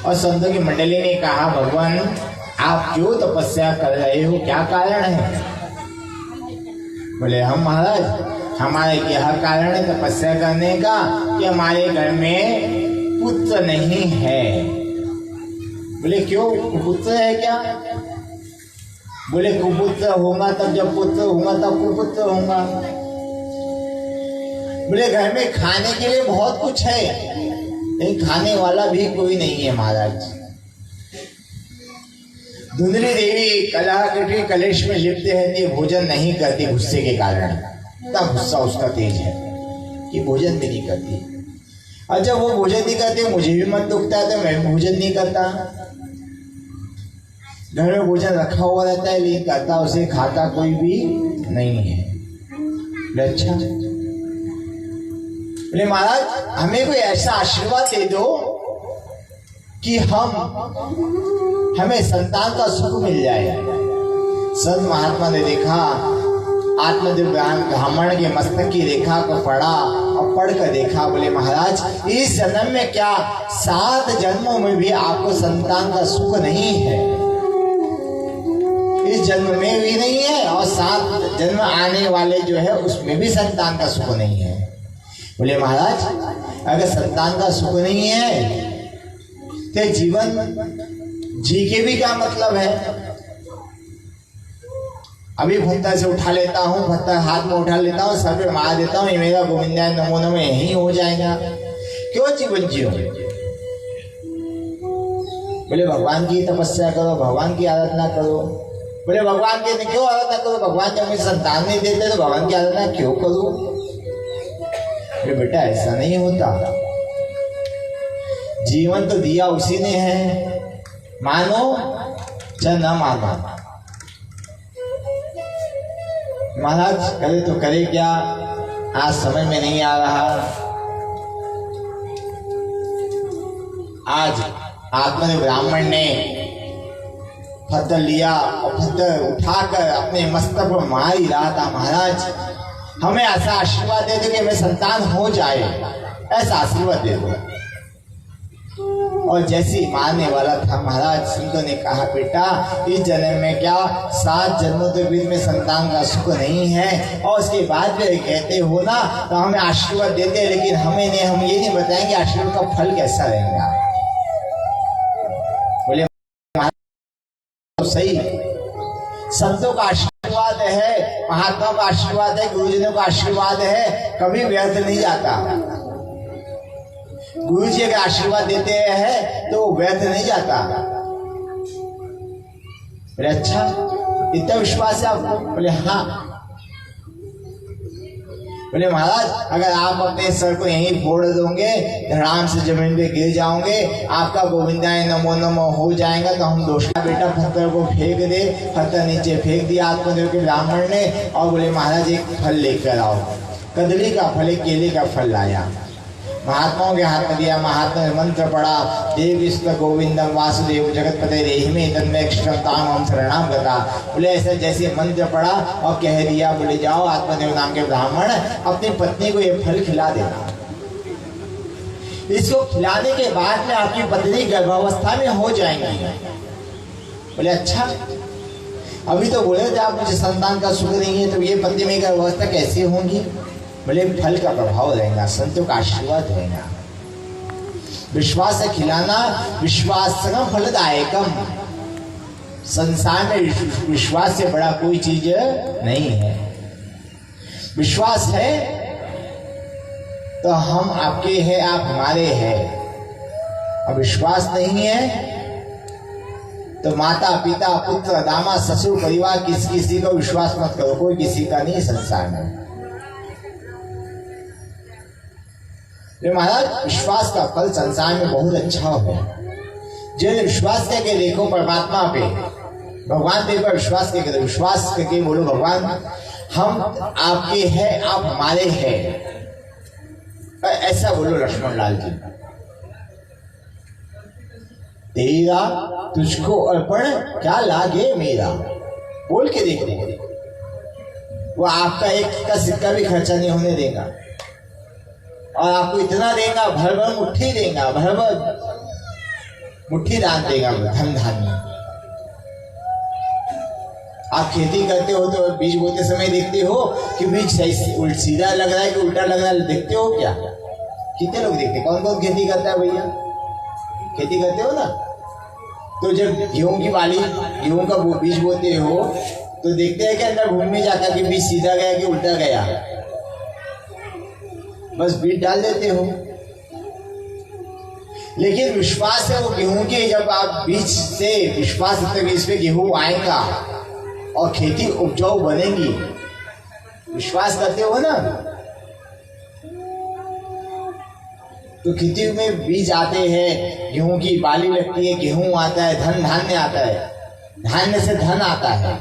A: और संतों की मंडली ने कहा, भगवान आप क्यों तपस्या कर रहे हो, क्या कारण है? बोले हम महाराज, हमारे यह कारण है तपस्या करने का कि हमारे घर में पुत्र नहीं है। बोले क्यों, कुपुत्र है क्या? बोले कुपुत्र होगा तब, जब पुत्र होगा तब कुपुत्र होगा। बोले घर में खाने के लिए बहुत कुछ है, लेकिन खाने वाला भी कोई नहीं है महाराज। धुंधली देवी कलह कलेश में लिप्त रहती, भोजन नहीं करती गुस्से के कारण। इतना गुस्सा उसका तेज है कि भोजन भी नहीं करती। और जब वो भोजन नहीं करती, मुझे भी मन दुखता है तो मैं भी भोजन नहीं करता। घर में भोजन रखा हुआ रहता है, लेकिन करता उसे खाता कोई भी नहीं है। अच्छा बोले महाराज, हमें कोई ऐसा आशीर्वाद दे दो कि हमें संतान का सुख मिल जाए। संत महात्मा ने देखा, आत्मदेव ब्राह्मण के मस्तक की रेखा को पढ़ा और पढ़कर देखा। बोले महाराज, इस जन्म में क्या 7 जन्मों में भी आपको संतान का सुख नहीं है? इस जन्म में भी नहीं है और 7 जन्म आने वाले जो है उसमें भी संतान का सुख नहीं है। बोले महाराज, अगर संतान का सुख नहीं है तो जीवन जी के भी क्या मतलब है? अभी भत्ता से उठा लेता हूँ, भत्ता हाथ में उठा लेता हूँ, सर पे मार देता हूँ, ये मेरा गोविंदा नमो नमः यही हो जाएगा। क्यों जीवन जियो? बोले भगवान की तपस्या करो, भगवान की आराधना करो। बोले भगवान की क्यों आराधना करो? भगवान जब मुझे संतान नहीं देते तो भगवान की आराधना क्यों करूं? बेटा ऐसा नहीं होता, जीवन तो दिया उसी ने है, मानो चाहे न मानो। महाराज करे तो करे क्या, आज समझ में नहीं आ रहा। आज आत्मदेव ब्राह्मण ने पत्थर लिया और पत्थर उठाकर अपने मस्तक पर मार ही रहा था। महाराज, हमें ऐसा आशीर्वाद दे दो कि हमें संतान हो जाए, ऐसा आशीर्वाद दे दो। और जैसे मारने वाला था महाराज, संतों ने कहा, बेटा इस जन्म में क्या 7 जन्मों के बीच में संतान का सुख नहीं है, और उसके बाद भी कहते हो ना तो हमें आशीर्वाद देते हैं, लेकिन हम ये नहीं बताएंगे आशीर्वाद का फल कैसा रहेगा। बोले तो सही, संतों का आशीर्वाद है, महात्मा का आशीर्वाद है, गुरुजनों का आशीर्वाद है, कभी व्यर्थ नहीं जाता। गुरु जी अगर आशीर्वाद देते हैं तो वो व्यर्थ नहीं जाता। बोले अच्छा, इतना विश्वास है आपको? बोले हाँ। बोले महाराज, अगर आप अपने सर को यहीं फोड़ दोगे, धड़ाम से जमीन पे गिर जाओगे, आपका गोविंदाय नमो नमो हो जाएगा, तो हम दोष बेटा पत्थर को फेंक दे। पत्थर नीचे फेंक दिया आत्मदेव के ब्राह्मण ने, और बोले महाराज एक फल लेकर आओ। कदली का फल, एक केले का फल लाया, महात्माओं के हाथ में दिया। महात्मा ने मंत्र पढ़ा, देव विष्णु गोविंदम वासुदेव जगतपते रेहिमे तन्मेक्षताम हम शरणाम गता। बोले ऐसा जैसे मंत्र पढ़ा और कह दिया, बोले जाओ आत्मदेव नाम के ब्राह्मण अपनी पत्नी को ये फल खिला देना। इसको खिलाने के बाद में आपकी पत्नी गर्भावस्था में हो जाएंगी। बोले अच्छा। अभी तो बोले थे आप मुझे संतान का सुख नहीं है, तो ये पति में का अवस्था कैसे होंगी? बोले फल का प्रभाव रहेगा, संतों का आशीर्वाद रहेगा। विश्वास से खिलाना, विश्वासम फलदायकम। संसार में विश्वास से बड़ा कोई चीज नहीं है। विश्वास है तो हम आपके हैं, आप हमारे हैं। और विश्वास नहीं है तो माता पिता पुत्र दामा ससुर परिवार किसी को विश्वास मत करो, कोई किसी का नहीं संसार में। महाराज विश्वास का फल संसार में बहुत अच्छा हो। जिन्हें विश्वास करके देखो परमात्मा पे, भगवान पे पर विश्वास करके, विश्वास करके बोलो भगवान हम आपके हैं, आप हमारे हैं, ऐसा बोलो लक्ष्मण लाल जी। तेरा तुझको अर्पण क्या लागे मेरा, बोल के देख रहे। वो आपका एक का सिक्का भी खर्चा नहीं होने देगा और आपको इतना देगा, भर भर मुट्ठी देगा, भर भर मुट्ठी दान देगा, धन धान्य। आप खेती करते हो तो बीज बोते समय देखते हो कि बीज सीधा लग रहा है कि उल्टा लग रहा है, देखते हो क्या? कितने लोग देखते? कौन कौन खेती करता है भैया? खेती करते हो ना, तो जब गेहूं की बाली, गेहूं का बीज बोते हो तो देखते हैं कि अंदर भूमि में जाकर कि बीज सीधा गया कि उल्टा गया, बस बीज डाल देते हो। लेकिन विश्वास है वो गेहूं के, जब आप बीज से विश्वास रखते हो इस पे गेहूं आएगा और खेती उपजाऊ बनेगी, विश्वास करते हो ना, तो खेती में बीज आते हैं, गेहूं की बाली लगती है, गेहूं आता है, धन धान्य आता है, धान्य से धन आता है।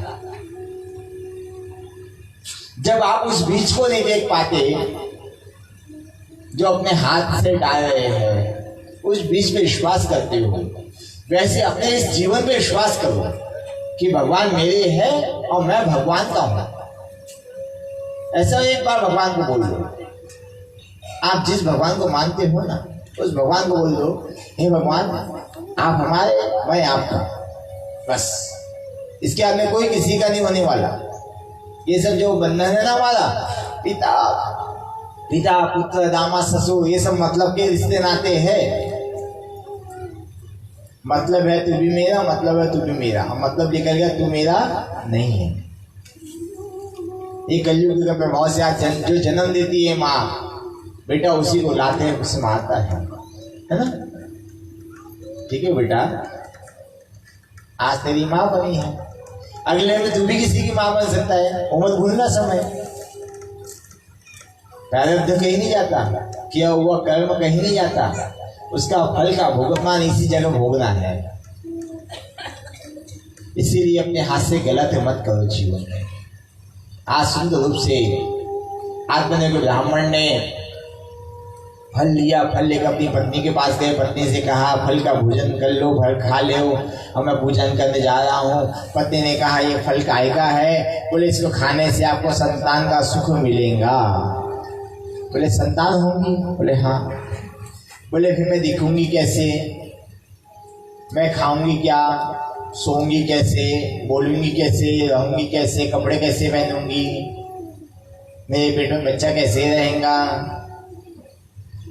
A: जब आप उस बीज को नहीं देख पाते जो अपने हाथ से डाल रहे हैं, उस बीज पे विश्वास करते हो, वैसे अपने इस जीवन पे विश्वास करो कि भगवान मेरे हैं और मैं भगवान का हूं। ऐसा एक बार भगवान को बोल दो। आप जिस भगवान को मानते हो ना, उस भगवान को बोल दो, हे भगवान आप हमारे, मैं आपका, बस। इसके बाद में कोई किसी का नहीं होने वाला। ये सब जो बंधन है ना हमारा, पिता पुत्र दामा ससुर, ये सब मतलब के रिश्ते नाते हैं। मतलब है तू भी मेरा, मतलब है तू भी मेरा, मतलब निकल गया तू मेरा नहीं है। ये कलयुग का प्रभाव से आज जो जन्म देती है माँ, बेटा उसी को लाते हैं, उसे मारता है ना? ठीक है बेटा, आज तेरी माँ बनी है, अगले में तू भी किसी की माँ बन सकता है। उम्र भूलना समय, प्रारब्ध कहीं नहीं जाता, किया हुआ कर्म कहीं नहीं जाता, उसका फल का भुगतान इसी जगह भोगना है। इसीलिए अपने हाथ से गलत मत करो जीवन में। आज सुंदर रूप से आत्मने को ब्राह्मण ने फल लिया, फल लेकर अपनी पत्नी के पास गए, पत्नी से कहा फल का भोजन कर लो, फल खा लो, और मैं पूजन करने जा रहा हूँ। पत्नी ने कहा ये फल काय का है? बोले इसको खाने से आपको संतान का सुख मिलेगा। बोले संतान होंगी? बोले हाँ। बोले फिर मैं दिखूंगी कैसे, मैं खाऊंगी क्या, सोऊंगी कैसे, बोलूंगी कैसे, रहूंगी कैसे, कपड़े कैसे पहनूंगी, मेरे पेट में बच्चा कैसे रहेगा?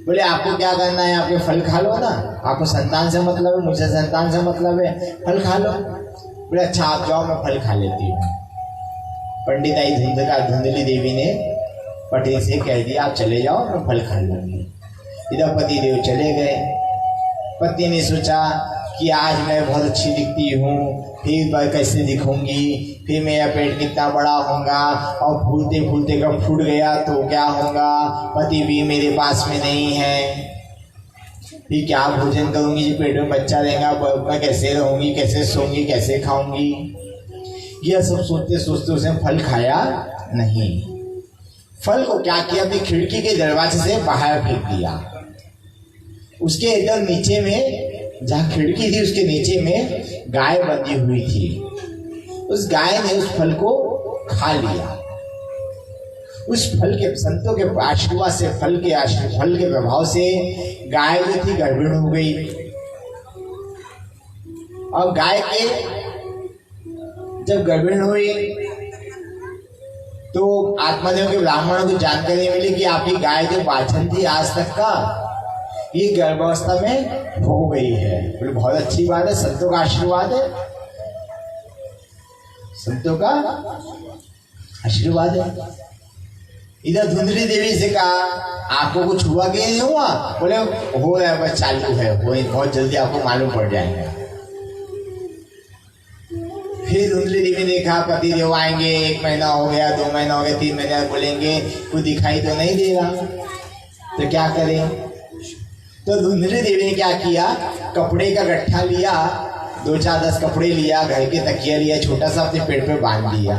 A: बोले आपको क्या करना है, आपके फल खा लो ना, आपको संतान से मतलब है, मुझे संतान से मतलब है, फल खा लो। बोले अच्छा आप जाओ, मैं फल खा लेती हूँ। पंडिताई धुंधली देवी ने पति से कह दिया आप चले जाओ, मैं फल खा लूंगी। इधर पति देव चले गए। पत्नी ने सोचा कि आज मैं बहुत अच्छी दिखती हूँ, फिर कैसे दिखूंगी, फिर मेरा पेट कितना बड़ा होगा, और फूलते फूलते कब फूट गया तो क्या होगा, पति भी मेरे पास में नहीं है, फिर क्या भोजन करूंगी, जो पेट में बच्चा रहेगा, मैं कैसे रहूंगी, कैसे सोऊंगी, कैसे खाऊंगी। यह सब सोचते सोचते उसने फल खाया नहीं। फल को क्या किया, अपनी खिड़की के दरवाजे से बाहर फेंक दिया। उसके एकदम नीचे में, जहाँ खिड़की थी उसके नीचे में गाय बंधी हुई थी। उस गाय ने उस फल को खा लिया। उस फल के, संतों के आशीर्वाद से, फल के प्रभाव से गाय जो थी गर्भिण हो गई। और गाय के जब गर्भिण हुई तो आत्मदेव के ब्राह्मणों को जानकारी मिली कि आपकी गाय जो बाछन थी आज तक का, ये गर्भावस्था में हो गई है। बोले बहुत अच्छी बात है, संतों का आशीर्वाद है, संतों का आशीर्वाद है। इधर धुंधली देवी से कहा आपको कुछ हुआ कि नहीं हुआ? बोले हो रहा है, बस चालू है, बहुत जल्दी आपको मालूम पड़ जाएगा। फिर धुंधली देवी ने देखा पति देव आएंगे, 1 महीना हो गया, 2 महीना हो गया, 3 महीना बोलेंगे, कुछ दिखाई तो नहीं दे रहा, तो क्या करें? तो धुंधली देवी ने क्या किया, कपड़े का गट्ठा लिया, 2-4-10 कपड़े लिया, घर के तकिया लिया, छोटा सा अपने पेट पे बांध दिया।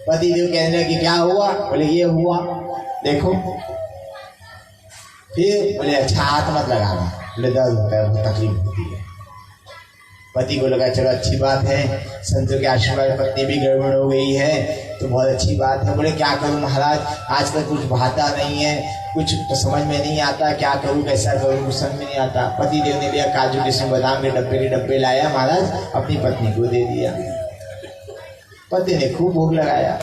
A: पति देव कहने लगे क्या हुआ? बोले ये हुआ, देखो। फिर बोले अच्छा हाथ मत लगाना, बोले दर्द होता है, बहुत तकलीफ होती है। पति को लगा चलो अच्छी बात है, संतों के आशीर्वाद पत्नी भी गड़बड़ हो गई है तो बहुत अच्छी बात है। बोले क्या करूं महाराज, आजकल कुछ भाता नहीं है, कुछ तो समझ में नहीं आता, क्या करूं कैसा करूं, कुछ समझ में नहीं आता। पति देव ने लिया काजू किशमिश बादाम के डब्बे लाया, महाराज अपनी पत्नी को दे दिया। पति ने खूब भोग लगाया।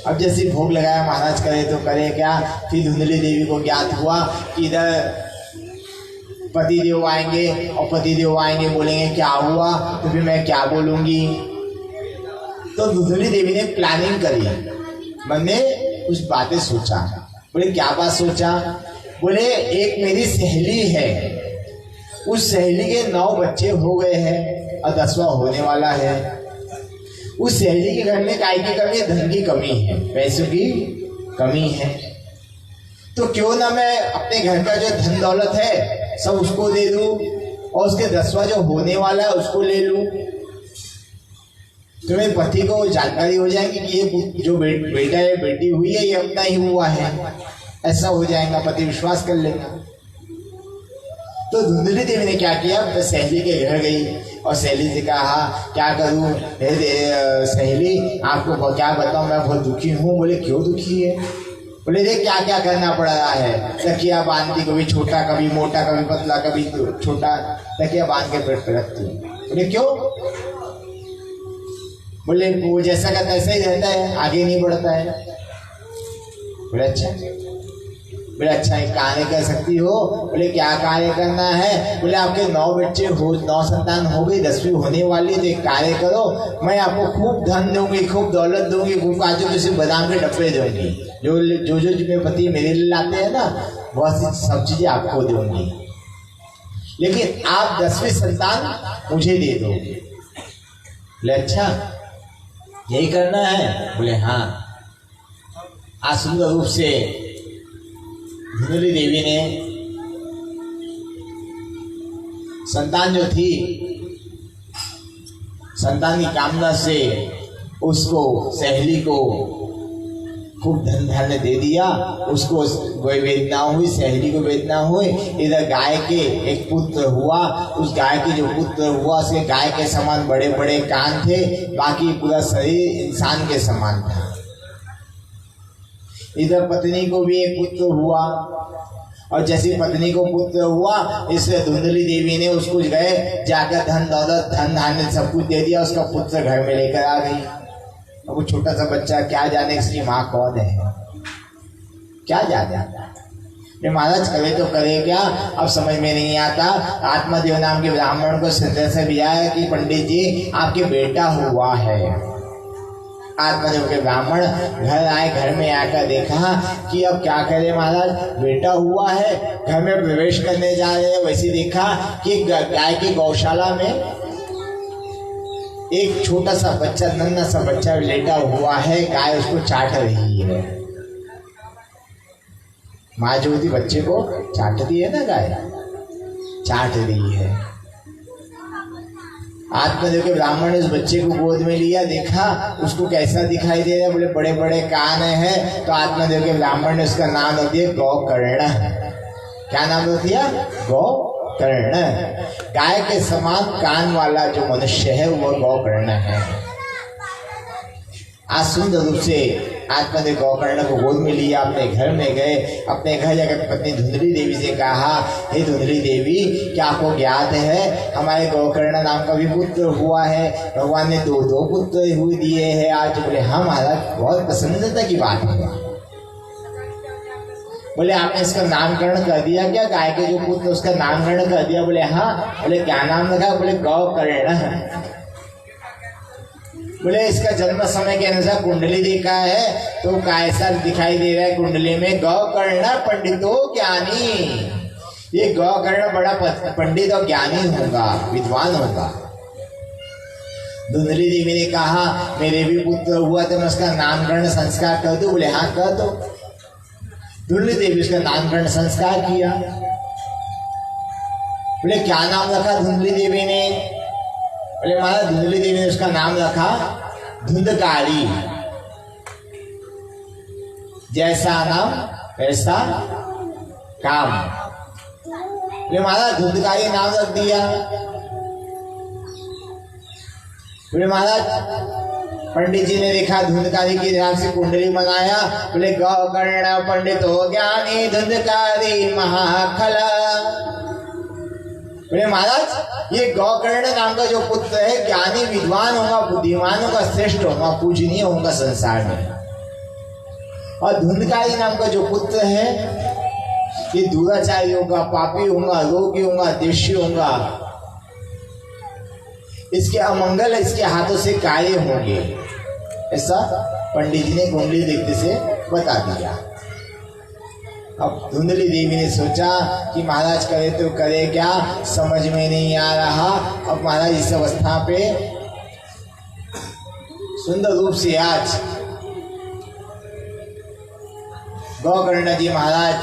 A: अब जैसे भोग लगाया, महाराज करे तो करे क्या, फिर धुंधली देवी को ज्ञात हुआ कि इधर पति देव आएंगे और पति देव आएंगे बोलेंगे क्या हुआ, तो फिर मैं क्या बोलूंगी। तो धुंधली देवी ने प्लानिंग करी, मन में कुछ बातें सोचा। बोले क्या बात सोचा? बोले एक मेरी सहेली है, उस सहेली के 9 बच्चे हो गए हैं और 10वां होने वाला है। उस सहेली के घर में काय की कमी है, धन की कमी है, पैसों की कमी है। तो क्यों ना मैं अपने घर का जो धन दौलत है सब उसको दे दूं और उसके 10वां जो होने वाला है उसको ले लूं, तो मेरे पति को जानकारी हो जाएगी कि ये जो बेटा है बेटी हुई है ये अपना ही हुआ है, ऐसा हो जाएगा, पति विश्वास कर लेगा। तो धुंधली देवी ने क्या किया, तो सहेली के घर गई और सहेली से कहा क्या करूं सहेली, आपको क्या बताऊं, मैं बहुत दुखी हूं। बोले क्यों दुखी है? बोले देख क्या क्या करना पड़ रहा है, तकिया बांधती, कभी छोटा कभी मोटा कभी पतला कभी छोटा, तकिया बांध के पेट पे रखती हूँ। बोले क्यों? बोले वो जैसा का तैसा ही रहता है, आगे नहीं बढ़ता है। बोले अच्छा, बोले अच्छा एक कार्य कर सकती हो? बोले क्या कार्य करना है? बोले आपके 9 बच्चे हो, 9 संतान हो गई, 10वीं होने वाली, तो एक कार्य करो, मैं आपको खूब धन दूंगी, खूब दौलत दूंगी, खूब काजू किशमिश बादाम के डब्बे दूंगी, जो मेरे पति मेरे लिए लाते हैं ना, वह सब चीजें आपको दूंगी, लेकिन आप 10वीं संतान मुझे दे दो। बोले अच्छा यही करना है? बोले हाँ। आज सुंदर रूप से धुंधली देवी ने संतान जो थी, संतान की कामना से उसको सहेली को खूब धन धान्य दे दिया। उसको वेदना हुई, सहेली को वेदना हुई। इधर गाय के एक पुत्र हुआ, उस गाय के जो पुत्र हुआ उसके गाय के समान बड़े बड़े कान थे, बाकी पूरा शरीर इंसान के समान था। इधर पत्नी को भी एक पुत्र हुआ और जैसे पत्नी को पुत्र हुआ, इसलिए धुंधली देवी ने उसको गए जाकर धन दौलत धन धान्य सब कुछ दे दिया, उसका पुत्र घर में लेकर आ गई। अब वो छोटा सा बच्चा क्या जाने इसकी माँ कौन है, क्या जाने। महाराज करे तो करे क्या, अब समझ में नहीं आता। आत्मदेव नाम के ब्राह्मण को सिद्ध से भी आया कि पंडित जी आपके बेटा हुआ है। आत्मदेव के ब्राह्मण घर आए, घर में आकर देखा कि अब क्या करे महाराज, बेटा हुआ है, घर में प्रवेश करने जा रहे हैं, वैसे देखा कि गाय की गौशाला में एक छोटा सा बच्चा, नन्हा सा बच्चा लेटा हुआ है, गाय उसको चाट रही है। माँ जो होती बच्चे को चाटती है ना, गाय चाट रही है। आत्मदेव के ब्राह्मण ने उस बच्चे को गोद में लिया, देखा उसको कैसा दिखाई दे रहा है, बोले बड़े बड़े कान हैं। तो आत्मदेव के ब्राह्मण ने उसका नाम रख दिया गौकर्ण। क्या नाम रख दिया? गौकर्ण। गाय के समान कान वाला जो मनुष्य है वह गौकर्ण है। आज सुंदर रूप से आत्मा ने गोकर्ण को गोद में लिया, अपने घर में गए। अपने घर जाकर पत्नी धुंधली देवी से कहा, हे धुंधली देवी, क्या आपको ज्ञात है हमारे गोकर्ण नाम का भी पुत्र हुआ है? भगवान ने दो पुत्र हुए दिए हैं आज। बोले हाँ महाराज, बहुत प्रसन्नता की बात है। बोले आपने इसका नामकरण कर दिया क्या? गाय के जो पुत्र उसका नामकरण कर दिया? बोले हाँ। बोले क्या नाम रखा? बोले गोकर्ण। बोले इसका जन्म समय के अनुसार कुंडली देखा है तो कैसा दिखाई दे रहा है? कुंडली में गोकर्ण पंडितो ज्ञानी, ये गोकर्ण बड़ा पंडित और ज्ञानी होगा, विद्वान होगा। धुंधली देवी ने कहा मेरे भी पुत्र हुआ तो मैं उसका नामकरण संस्कार कर दूं? बोले हाँ कर दो। धुंधली देवी उसका नामकरण संस्कार किया। बोले क्या नाम रखा धुंधली देवी ने? बोले महाराज धुंधली देवी ने उसका नाम रखा धुंधकारी। जैसा नाम वैसा काम। बोले महाराज धुंधकारी नाम रख दिया। बोले महाराज पंडित जी ने देखा धुंधकारी की नाम से कुंडली बनाया। बोले गोकर्ण पंडितो ज्ञानी धुंधकारी महाखला। बोले महाराज ये गोकर्ण नाम का जो पुत्र है ज्ञानी विद्वान होगा, बुद्धिमान होगा, श्रेष्ठ होगा, पूजनीय होगा संसार में। और धुंधकारी नाम का जो पुत्र है ये दुराचारी होगा, पापी होगा, रोगी होगा, देशी होगा। इसके अमंगल इसके हाथों से कार्य होंगे, ऐसा पंडित जी ने कुंडली देखते से बता दिया। अब धुंधली देवी ने सोचा कि महाराज करे तो करे क्या, समझ में नहीं आ रहा। अब महाराज इस अवस्था पे सुंदर रूप से आज गोकर्ण जी महाराज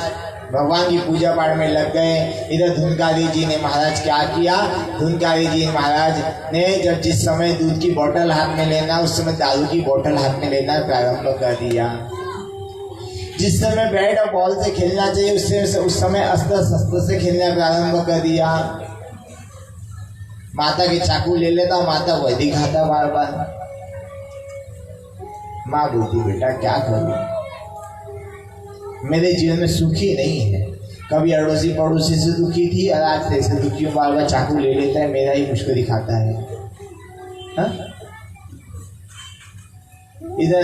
A: भगवान की पूजा पाठ में लग गए। इधर धुंधकारी जी ने महाराज क्या किया? धुंधकारी जी महाराज ने जब जिस समय दूध की बोतल हाथ में लेना उस समय दारू की बोतल हाथ में लेना प्रारंभ कर दिया। जिस समय बैट और बॉल से खेलना चाहिए उस समय अस्त्र शस्त्र से खेलना प्रारंभ कर दिया। माता के चाकू ले लेता, माता वही दिखाता बार बार। माँ बोलती बेटा क्या करूं, मेरे जीवन में सुखी नहीं है। कभी अड़ोसी पड़ोसी से दुखी थी और आज से दुखी हूँ, बार बार चाकू ले लेता है, मेरा ही मुझको दिखाता है। इधर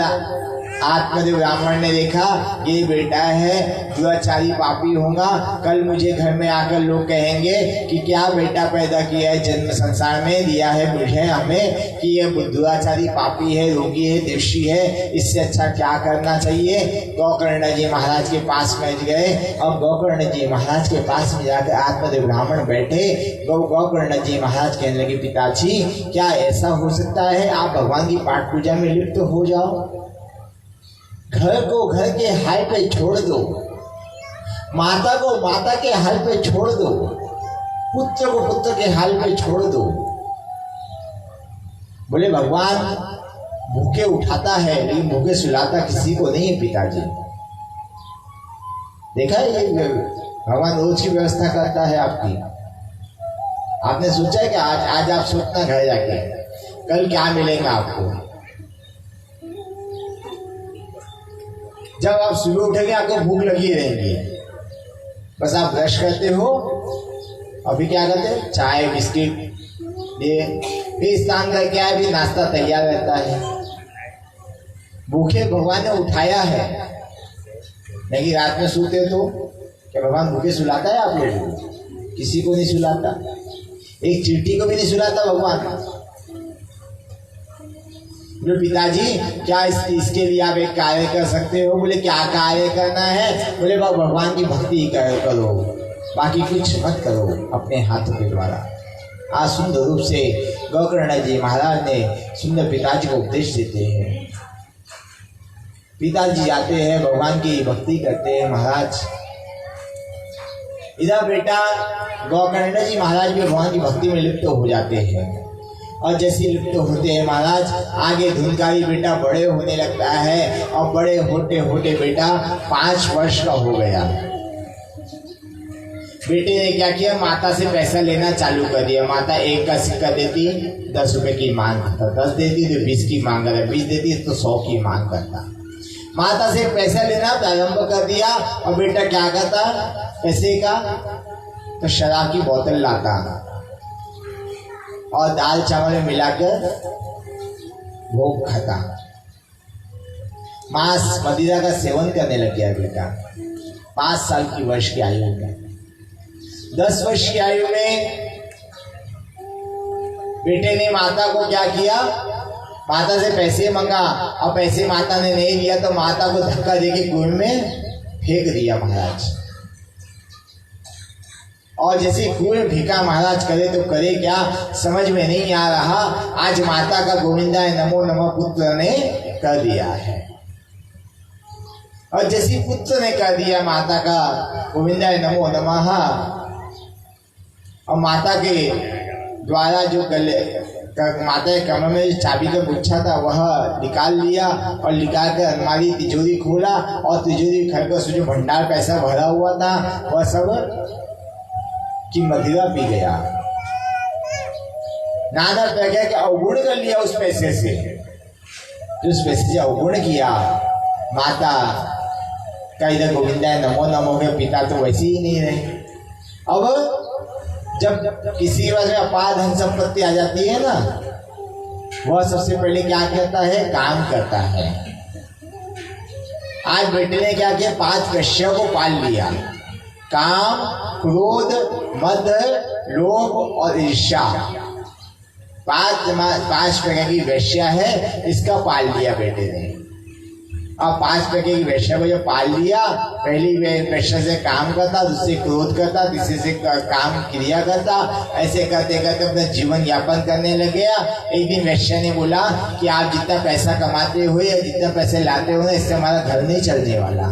A: आत्मदेव ब्राह्मण ने देखा ये बेटा है दुराचारी पापी होगा, कल मुझे घर में आकर लोग कहेंगे कि क्या बेटा पैदा किया है, जन्म संसार में दिया है मुझे हमें कि ये दुराचारी पापी है, रोगी है, देशी है, इससे अच्छा क्या करना चाहिए। गोकर्ण जी महाराज के पास में गए। अब गोकर्ण जी महाराज के पास में जाकर आत्मदेव ब्राह्मण बैठे। गोकर्ण जी महाराज कहने लगे पिताजी क्या ऐसा हो सकता है आप भगवान की पाठ पूजा में लिप्त हो जाओ? घर को घर के हाल पे छोड़ दो, माता को माता के हाल पे छोड़ दो, पुत्र को पुत्र के हाल पे छोड़ दो। बोले भगवान भूखे उठाता है लेकिन भूखे सुलाता किसी को नहीं है पिताजी। देखा है ये भगवान रोज की व्यवस्था करता है आपकी। आपने सोचा है कि आज आप सोचना घर जाके कल क्या मिलेगा आपको। जब आप सुबह उठेंगे आपको भूख लगी रहेगी, बस आप ब्रश करते हो, अभी क्या करते हो चाय बिस्किट ये, फिर स्नान करके आए भी नाश्ता तैयार रहता है। भूखे भगवान ने उठाया है, लेकिन रात में सोते तो क्या भगवान भूखे सुलाता है आप लोगों को? किसी को नहीं सुलाता, एक चींटी को भी नहीं सुलाता भगवान। बोले पिताजी क्या इसके लिए आप एक कार्य कर सकते हो? बोले क्या कार्य करना है? बोले भगवान की भक्ति करो, बाकी कुछ मत करो अपने हाथों के द्वारा। आज सुंदर रूप से गोकर्ण जी महाराज ने सुंदर पिताजी को उपदेश देते हैं। पिताजी जाते हैं भगवान की भक्ति करते हैं। महाराज इधर बेटा गोकर्ण जी महाराज भी भगवान की भक्ति में लिप्त हो जाते हैं। और जैसे लिप्त होते हैं महाराज आगे धुंधकारी बेटा बड़े होने लगता है और बड़े होते होते बेटा 5 वर्ष का हो गया। बेटे ने क्या किया, माता से पैसा लेना चालू कर दिया। माता 1 का सिक्का देती, 10 रुपए की मांग करता, 10 देती तो 20 की मांग करता, 20 देती तो 100 की मांग करता। माता से पैसा लेना प्रारंभ कर दिया और बेटा क्या करता, पैसे का तो शराब की बोतल लाता और दाल चावल में मिलाकर भोग खाता। मांस मदिरा का सेवन करने लग गया बेटा 5 साल की वर्ष की आयु में। 10 वर्ष की आयु में बेटे ने माता को क्या किया, माता से पैसे मांगा और पैसे माता ने नहीं दिया तो माता को धक्का देके कुएं में फेंक दिया महाराज। और जैसे कुएं फेंका महाराज, करे तो करे क्या समझ में नहीं आ रहा। आज माता का गोविंदाय नमो नमः पुत्र ने कर दिया है। और जैसे पुत्र ने कर दिया माता का गोविंदाय नमो नमः, और माता के द्वारा जो गले माता के कमर में चाबी का गुच्छा था वह निकाल लिया और निकाल कर अलमारी तिजोरी खोला और तिजोरी खोलकर उसमें जो भंडार पैसा भरा हुआ था वह सब की मदिरा पी गया। नाना प्रकार के अवगुण कर लिया उस पैसे से। जो उस पैसे से अवगुण किया, माता का इधर गोविंदाय नमो नमो के पिता तो वैसे ही नहीं रहे। अब जब किसी वजह में अपार धन संपत्ति आ जाती है ना, वह सबसे पहले क्या करता है, काम करता है। आज बेटे ने क्या किया, 5 वैश्यों को पाल लिया। काम, क्रोध, मद, लोभ और ईर्ष्या, 5 प्रकार की वैश्या है, इसका पाल लिया बेटे ने। अब 5 प्रकार की वैश्या को जब पाल लिया, पहली वैश्या से काम करता, दूसरे क्रोध करता, तीसरे से काम क्रिया करता, ऐसे करते करते अपना जीवन यापन करने लग गया। एक दिन वैश्या ने बोला कि आप जितना पैसा कमाते हो या जितना पैसे लाते हो ना, इससे हमारा घर नहीं चलने वाला।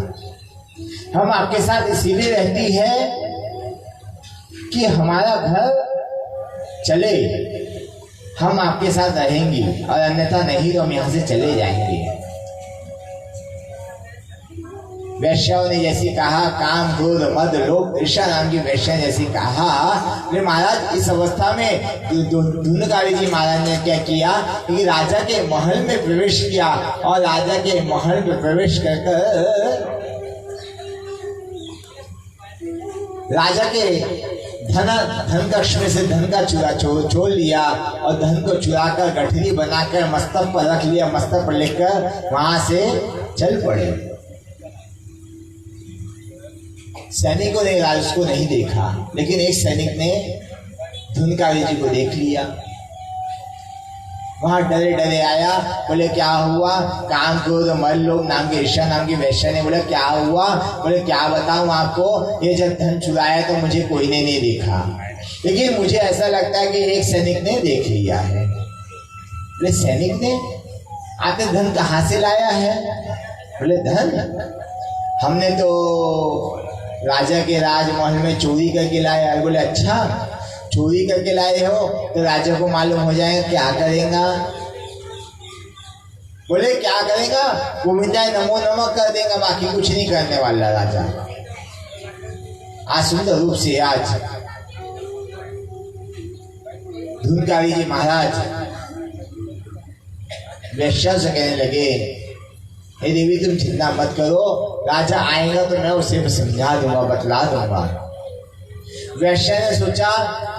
A: हम आपके साथ इसीलिए रहती है कि हमारा घर चले, हम आपके साथ रहेंगी और अन्यथा नहीं तो हम यहाँ से चले जाएंगे। वैश्याओं ने जैसी कहा, काम, क्रोध, मद, लोभ, ईर्ष्या नाम की वैश्या जैसी कहा। महाराज इस अवस्था में धुंधकारी जी महाराज ने क्या किया कि राजा के महल में प्रवेश किया और राजा के महल में प्रवेश कर राजा के धन कक्ष में से धन का चूरा छोड़ लिया और धन को चुरा कर गठरी बनाकर मस्तक पर रख लिया। मस्तक पर लेकर वहां से चल पड़े। सैनिकों ने उसको नहीं देखा, लेकिन एक सैनिक ने धुंधकारी जी को देख लिया। वहां डरे डरे आया, बोले क्या हुआ, काम क्रोध मद लोभ नाम के ईर्ष्या नाम की वैश्या ने बोला क्या हुआ, बोले क्या बताऊं आपको, ये जब धन चुराया तो मुझे कोई ने नहीं देखा, लेकिन मुझे ऐसा लगता है कि एक सैनिक ने देख लिया है। बोले सैनिक ने, आपने धन कहाँ से लाया है? बोले धन हमने तो राजा के राजमहल में चोरी करके लाया है। बोले अच्छा, चोरी करके लाए हो तो राजा को मालूम हो जाएगा, क्या करेगा? बोले क्या करेगा, गोविंदाय नमो नमः कर देगा, बाकी कुछ नहीं करने वाला राजा। आज सुंदर रूप से आज धुंधकारी जी महाराज वैश्या से कहने लगे, हे देवी तुम चिंता मत करो, राजा आएगा तो मैं उसे समझा दूंगा, बतला दूंगा। वैश्या ने सोचा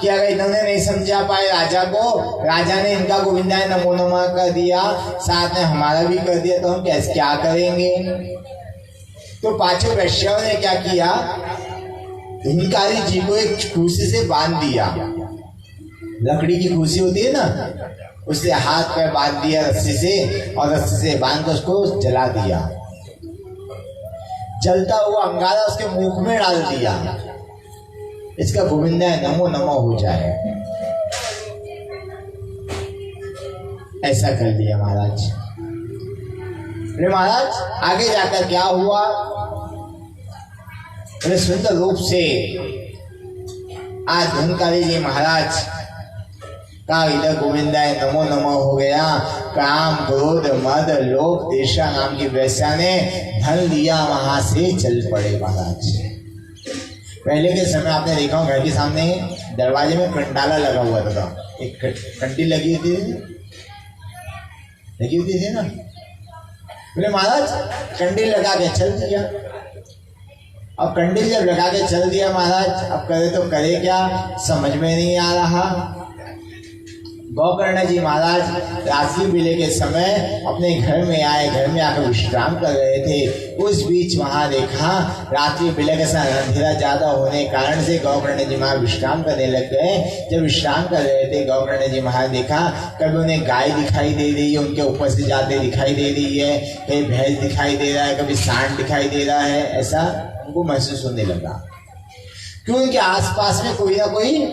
A: कि अगर इन्होंने नहीं समझा पाए राजा को, राजा ने इनका गोविंदाय नमो नमः कर दिया, साथ में हमारा भी कर दिया, तो हम कैसे क्या करेंगे? तो 5 वैश्याओं ने क्या किया, धुंधकारी जी को एक कुर्सी से बांध दिया। लकड़ी की कुर्सी होती है ना, उससे हाथ पैर बांध दिया रस्सी से, और रस्सी से बांध कर उसको जला दिया। जलता हुआ अंगारा उसके मुख में डाल दिया, इसका गोविंदाय नमो नमः हो जाए। ऐसा कर दिया महाराज। महाराज आगे जाकर क्या हुआ, सुंदर रूप से आज धुंधकारी जी महाराज का इधर गोविंदाय नमो नमः हो गया। काम क्रोध मद लोभ ईर्ष्या नाम की वैश्या ने धन लिया, वहां से चल पड़े महाराज। पहले के समय आपने देखा हो घर के सामने दरवाजे में कंडाला लगा हुआ था, एक कंडी लगी हुई थी ना। बोले महाराज कंडी लगा के चल दिया। अब कंडी जब लगा के चल दिया महाराज, अब करे तो करे क्या, समझ में नहीं आ रहा। गोकर्ण जी महाराज रात्रि बेले के समय अपने घर में आए, घर में आकर विश्राम कर रहे थे। उस बीच वहां देखा रात्रि बेले के समय अंधेरा ज्यादा होने के कारण से गोकर्ण जी महाराज विश्राम करने लग गए। जब विश्राम कर रहे थे गोकर्ण जी महाराज देखा कभी उन्हें गाय दिखाई दे रही है, उनके ऊपर से जाते दिखाई दे रही है, कभी भैंस दिखाई दे रहा है, कभी सांड दिखाई दे रहा है। ऐसा उनको महसूस होने लगा क्यों उनके आसपास में कोई ना कोई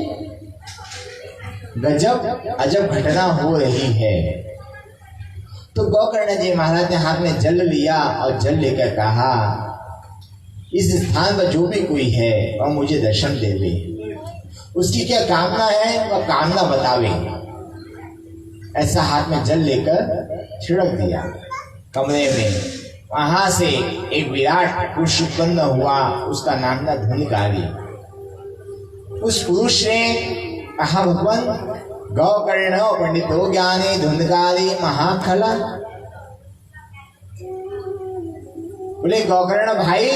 A: गजब अजब घटना हो रही है। तो गोकर्ण जी महाराज ने हाथ में जल लिया और जल लेकर कहा इस स्थान पर जो भी कोई है वह मुझे दर्शन देवे, उसकी क्या कामना है वह कामना बतावे। ऐसा हाथ में जल लेकर छिड़क दिया कमरे में। वहां से एक विराट पुरुष उत्पन्न हुआ, उसका नाम था धुंधकारी। उस पुरुष ने कहा भगवान गोकर्ण पंडितो ज्ञानी धुंधकारी महाखला। बोले गोकर्ण भाई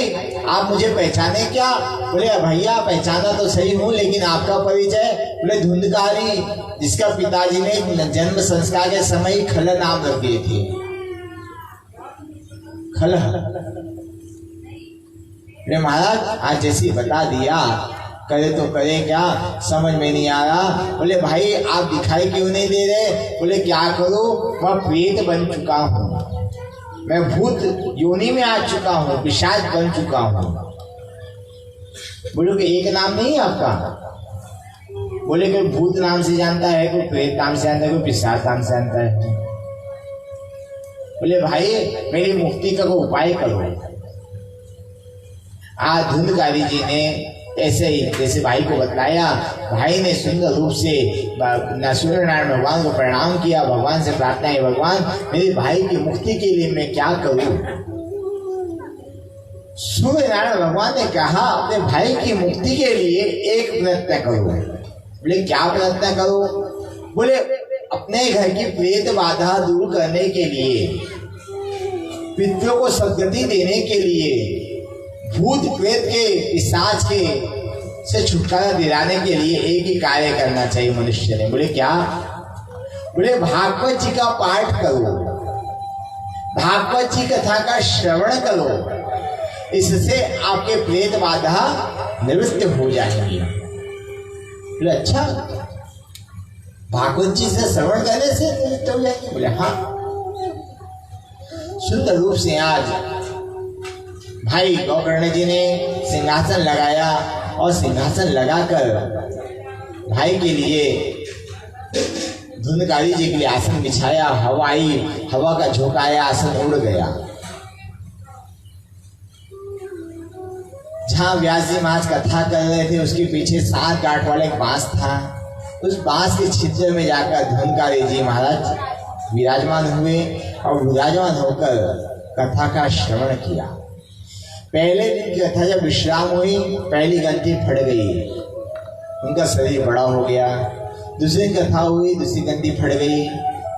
A: आप मुझे पहचाने क्या? बोले भैया पहचाना तो सही हूँ, लेकिन आपका परिचय? बोले धुंधकारी, जिसका पिताजी ने जन्म संस्कार के समय ही खल नाम रख दिए थे। खल। महाराज आज जैसी बता दिया, करे तो करे क्या, समझ में नहीं आ रहा। बोले भाई आप दिखाई क्यों नहीं दे रहे? बोले क्या करूं, मैं प्रेत बन चुका हूँ, मैं भूत योनि में आ चुका हूँ, पिशाच बन चुका हूँ। बोले कि एक नाम नहीं है आपका? बोले कोई भूत नाम से जानता है, कोई प्रेत नाम से जानता है, कोई पिशाच नाम से जानता है। बोले भाई मेरी मुक्ति का कोई उपाय करो। आज धुंधकारी जी ने ऐसे ही जैसे भाई को बतलाया, भाई ने सुंदर रूप से सूर्य नारायण भगवान को प्रणाम किया, भगवान से प्रार्थना है भगवान मेरे भाई की मुक्ति के लिए मैं क्या करूं। सूर्य नारायण भगवान ने कहा अपने भाई की मुक्ति के लिए एक प्रयत्न करो। बोले क्या प्रयत्न करो? बोले अपने घर की प्रेत बाधा दूर करने के लिए, पितरों को सद्गति देने के लिए, भूत प्रेत के पिशाच के से छुटकारा दिलाने के लिए एक ही कार्य करना चाहिए मनुष्य ने। बोले क्या? बोले भागवत जी का पाठ करो, भागवत जी कथा का श्रवण करो, इससे आपके प्रेत बाधा निवृत्त हो जाएंगी। बोले अच्छा भागवत जी से श्रवण करने से निवृत्त हो जाएंगे? बोले हाँ। सुंदर रूप से आज भाई गोकर्ण जी ने सिंहासन लगाया और सिंहासन लगाकर भाई के लिए धुंधकारी जी के लिए आसन बिछाया। हवा आई, हवा का झोंका आया, आसन उड़ गया। जहां व्यास जी महाराज कथा कर रहे थे उसके पीछे 7 गांठ वाला एक बांस था। उस बांस के छिद्र में जाकर धुंधकारी जी महाराज विराजमान हुए और विराजमान होकर कथा का श्रवण किया। पहले दिन की कथा जब विश्राम हुई, पहली ग्रंथि फट गई, उनका शरीर बड़ा हो गया। दूसरी कथा हुई, दूसरी ग्रंथि फट गई,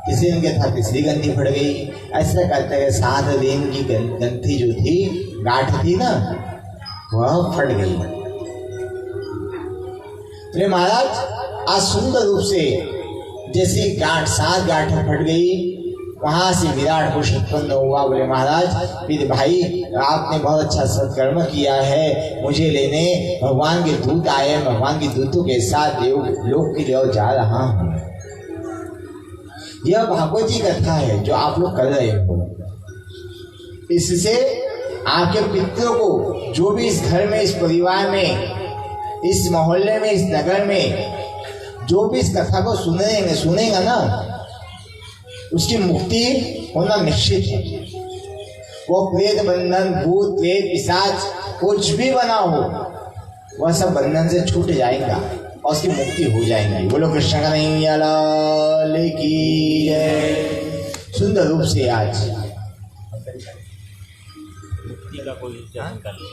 A: तीसरी दिन कथा तीसरी ग्रंथि फट गई। ऐसा करते हुए 7 दिन की ग्रंथि जो थी, गांठ थी ना, वह फट गई। तो महाराज आज सुंदर रूप से जैसी गांठ 7 गांठ फट गई, वहां से विराट पुरुष उत्पन्न हुआ। बोले महाराज फिर भाई आपने बहुत अच्छा सत्कर्म किया है, मुझे लेने भगवान के दूत आए, भगवान के दूतों के साथ देव लोक की ओर जा रहा हूँ। यह भागवत जी कथा है जो आप लोग कर रहे हो। इससे आपके पितरों को, जो भी इस घर में, इस परिवार में, इस मोहल्ले में, इस नगर में जो भी इस कथा को सुनेगा ना, उसकी मुक्ति होना निश्चित है। वो प्रेत बंधन, भूत प्रेत पिशाच कुछ भी बना हो, वह सब बंधन से छूट जाएगा और उसकी मुक्ति हो जाएगी। बोलो कृष्ण कन्हैया लाल की जय। सुंदर रूप से आज
C: मुक्ति का कोई जानकारी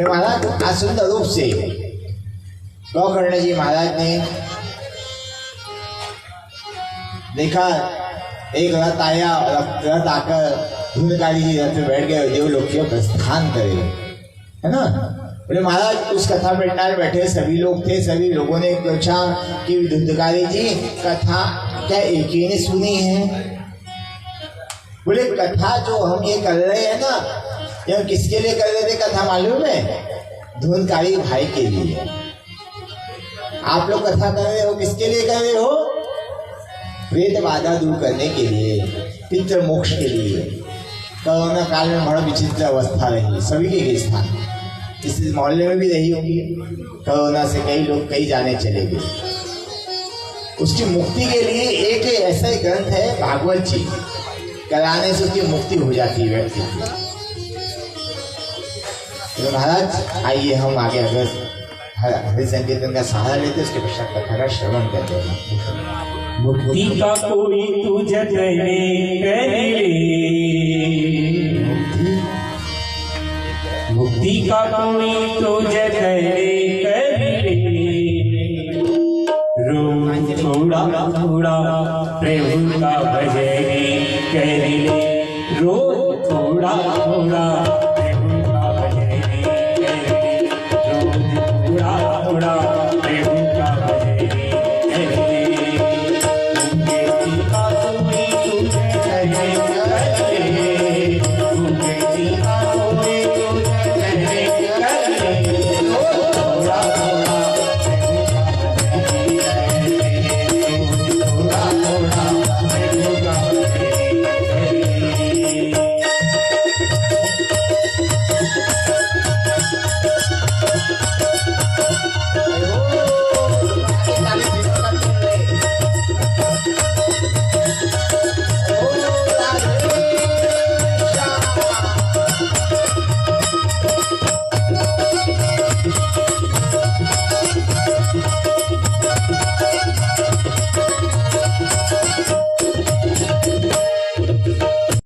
A: बोले महाराज आज सुंदर रूप से गौकर्ण जी महाराज ने देखा एक रथ आया, रथ आकर धूनकारी जी रथ में बैठ गए, देवलोक के प्रस्थान करे, है ना। बोले महाराज उस कथा भंडार बैठे सभी लोग थे, सभी लोगों ने पूछा कि धूनकारी जी कथा क्या एक ही ने सुनी है? बोले कथा जो हम ये कर रहे हैं ना, ये हम किसके लिए कर रहे थे कथा मालूम है? धूनकारी भाई के लिए। आप लोग कथा कर रहे हो, किसके लिए कर रहे हो? वेद बाधा दूर करने के लिए, पितृ मोक्ष के लिए। कोरोना काल में बड़ा विचित्र अवस्था रही सभी के स्थान, इस मोहल्ले में भी रही होगी। कोरोना से कई लोग कई जाने चले गए। उसकी मुक्ति के लिए एक ऐसा ही ग्रंथ है भागवत जी, कराने से उसकी मुक्ति हो जाती है व्यक्ति की। तो महाराज आइए हम आगे अगर हरि संकीर्तन का सहारा लेते उसके पश्चात कथा का श्रवण करते हैं।
B: मुक्ति का कोई तुझे मुक्ति का कोई तुझे रोज थोड़ा थोड़ा प्रभु का भजन कर ले, रोज थोड़ा थोड़ा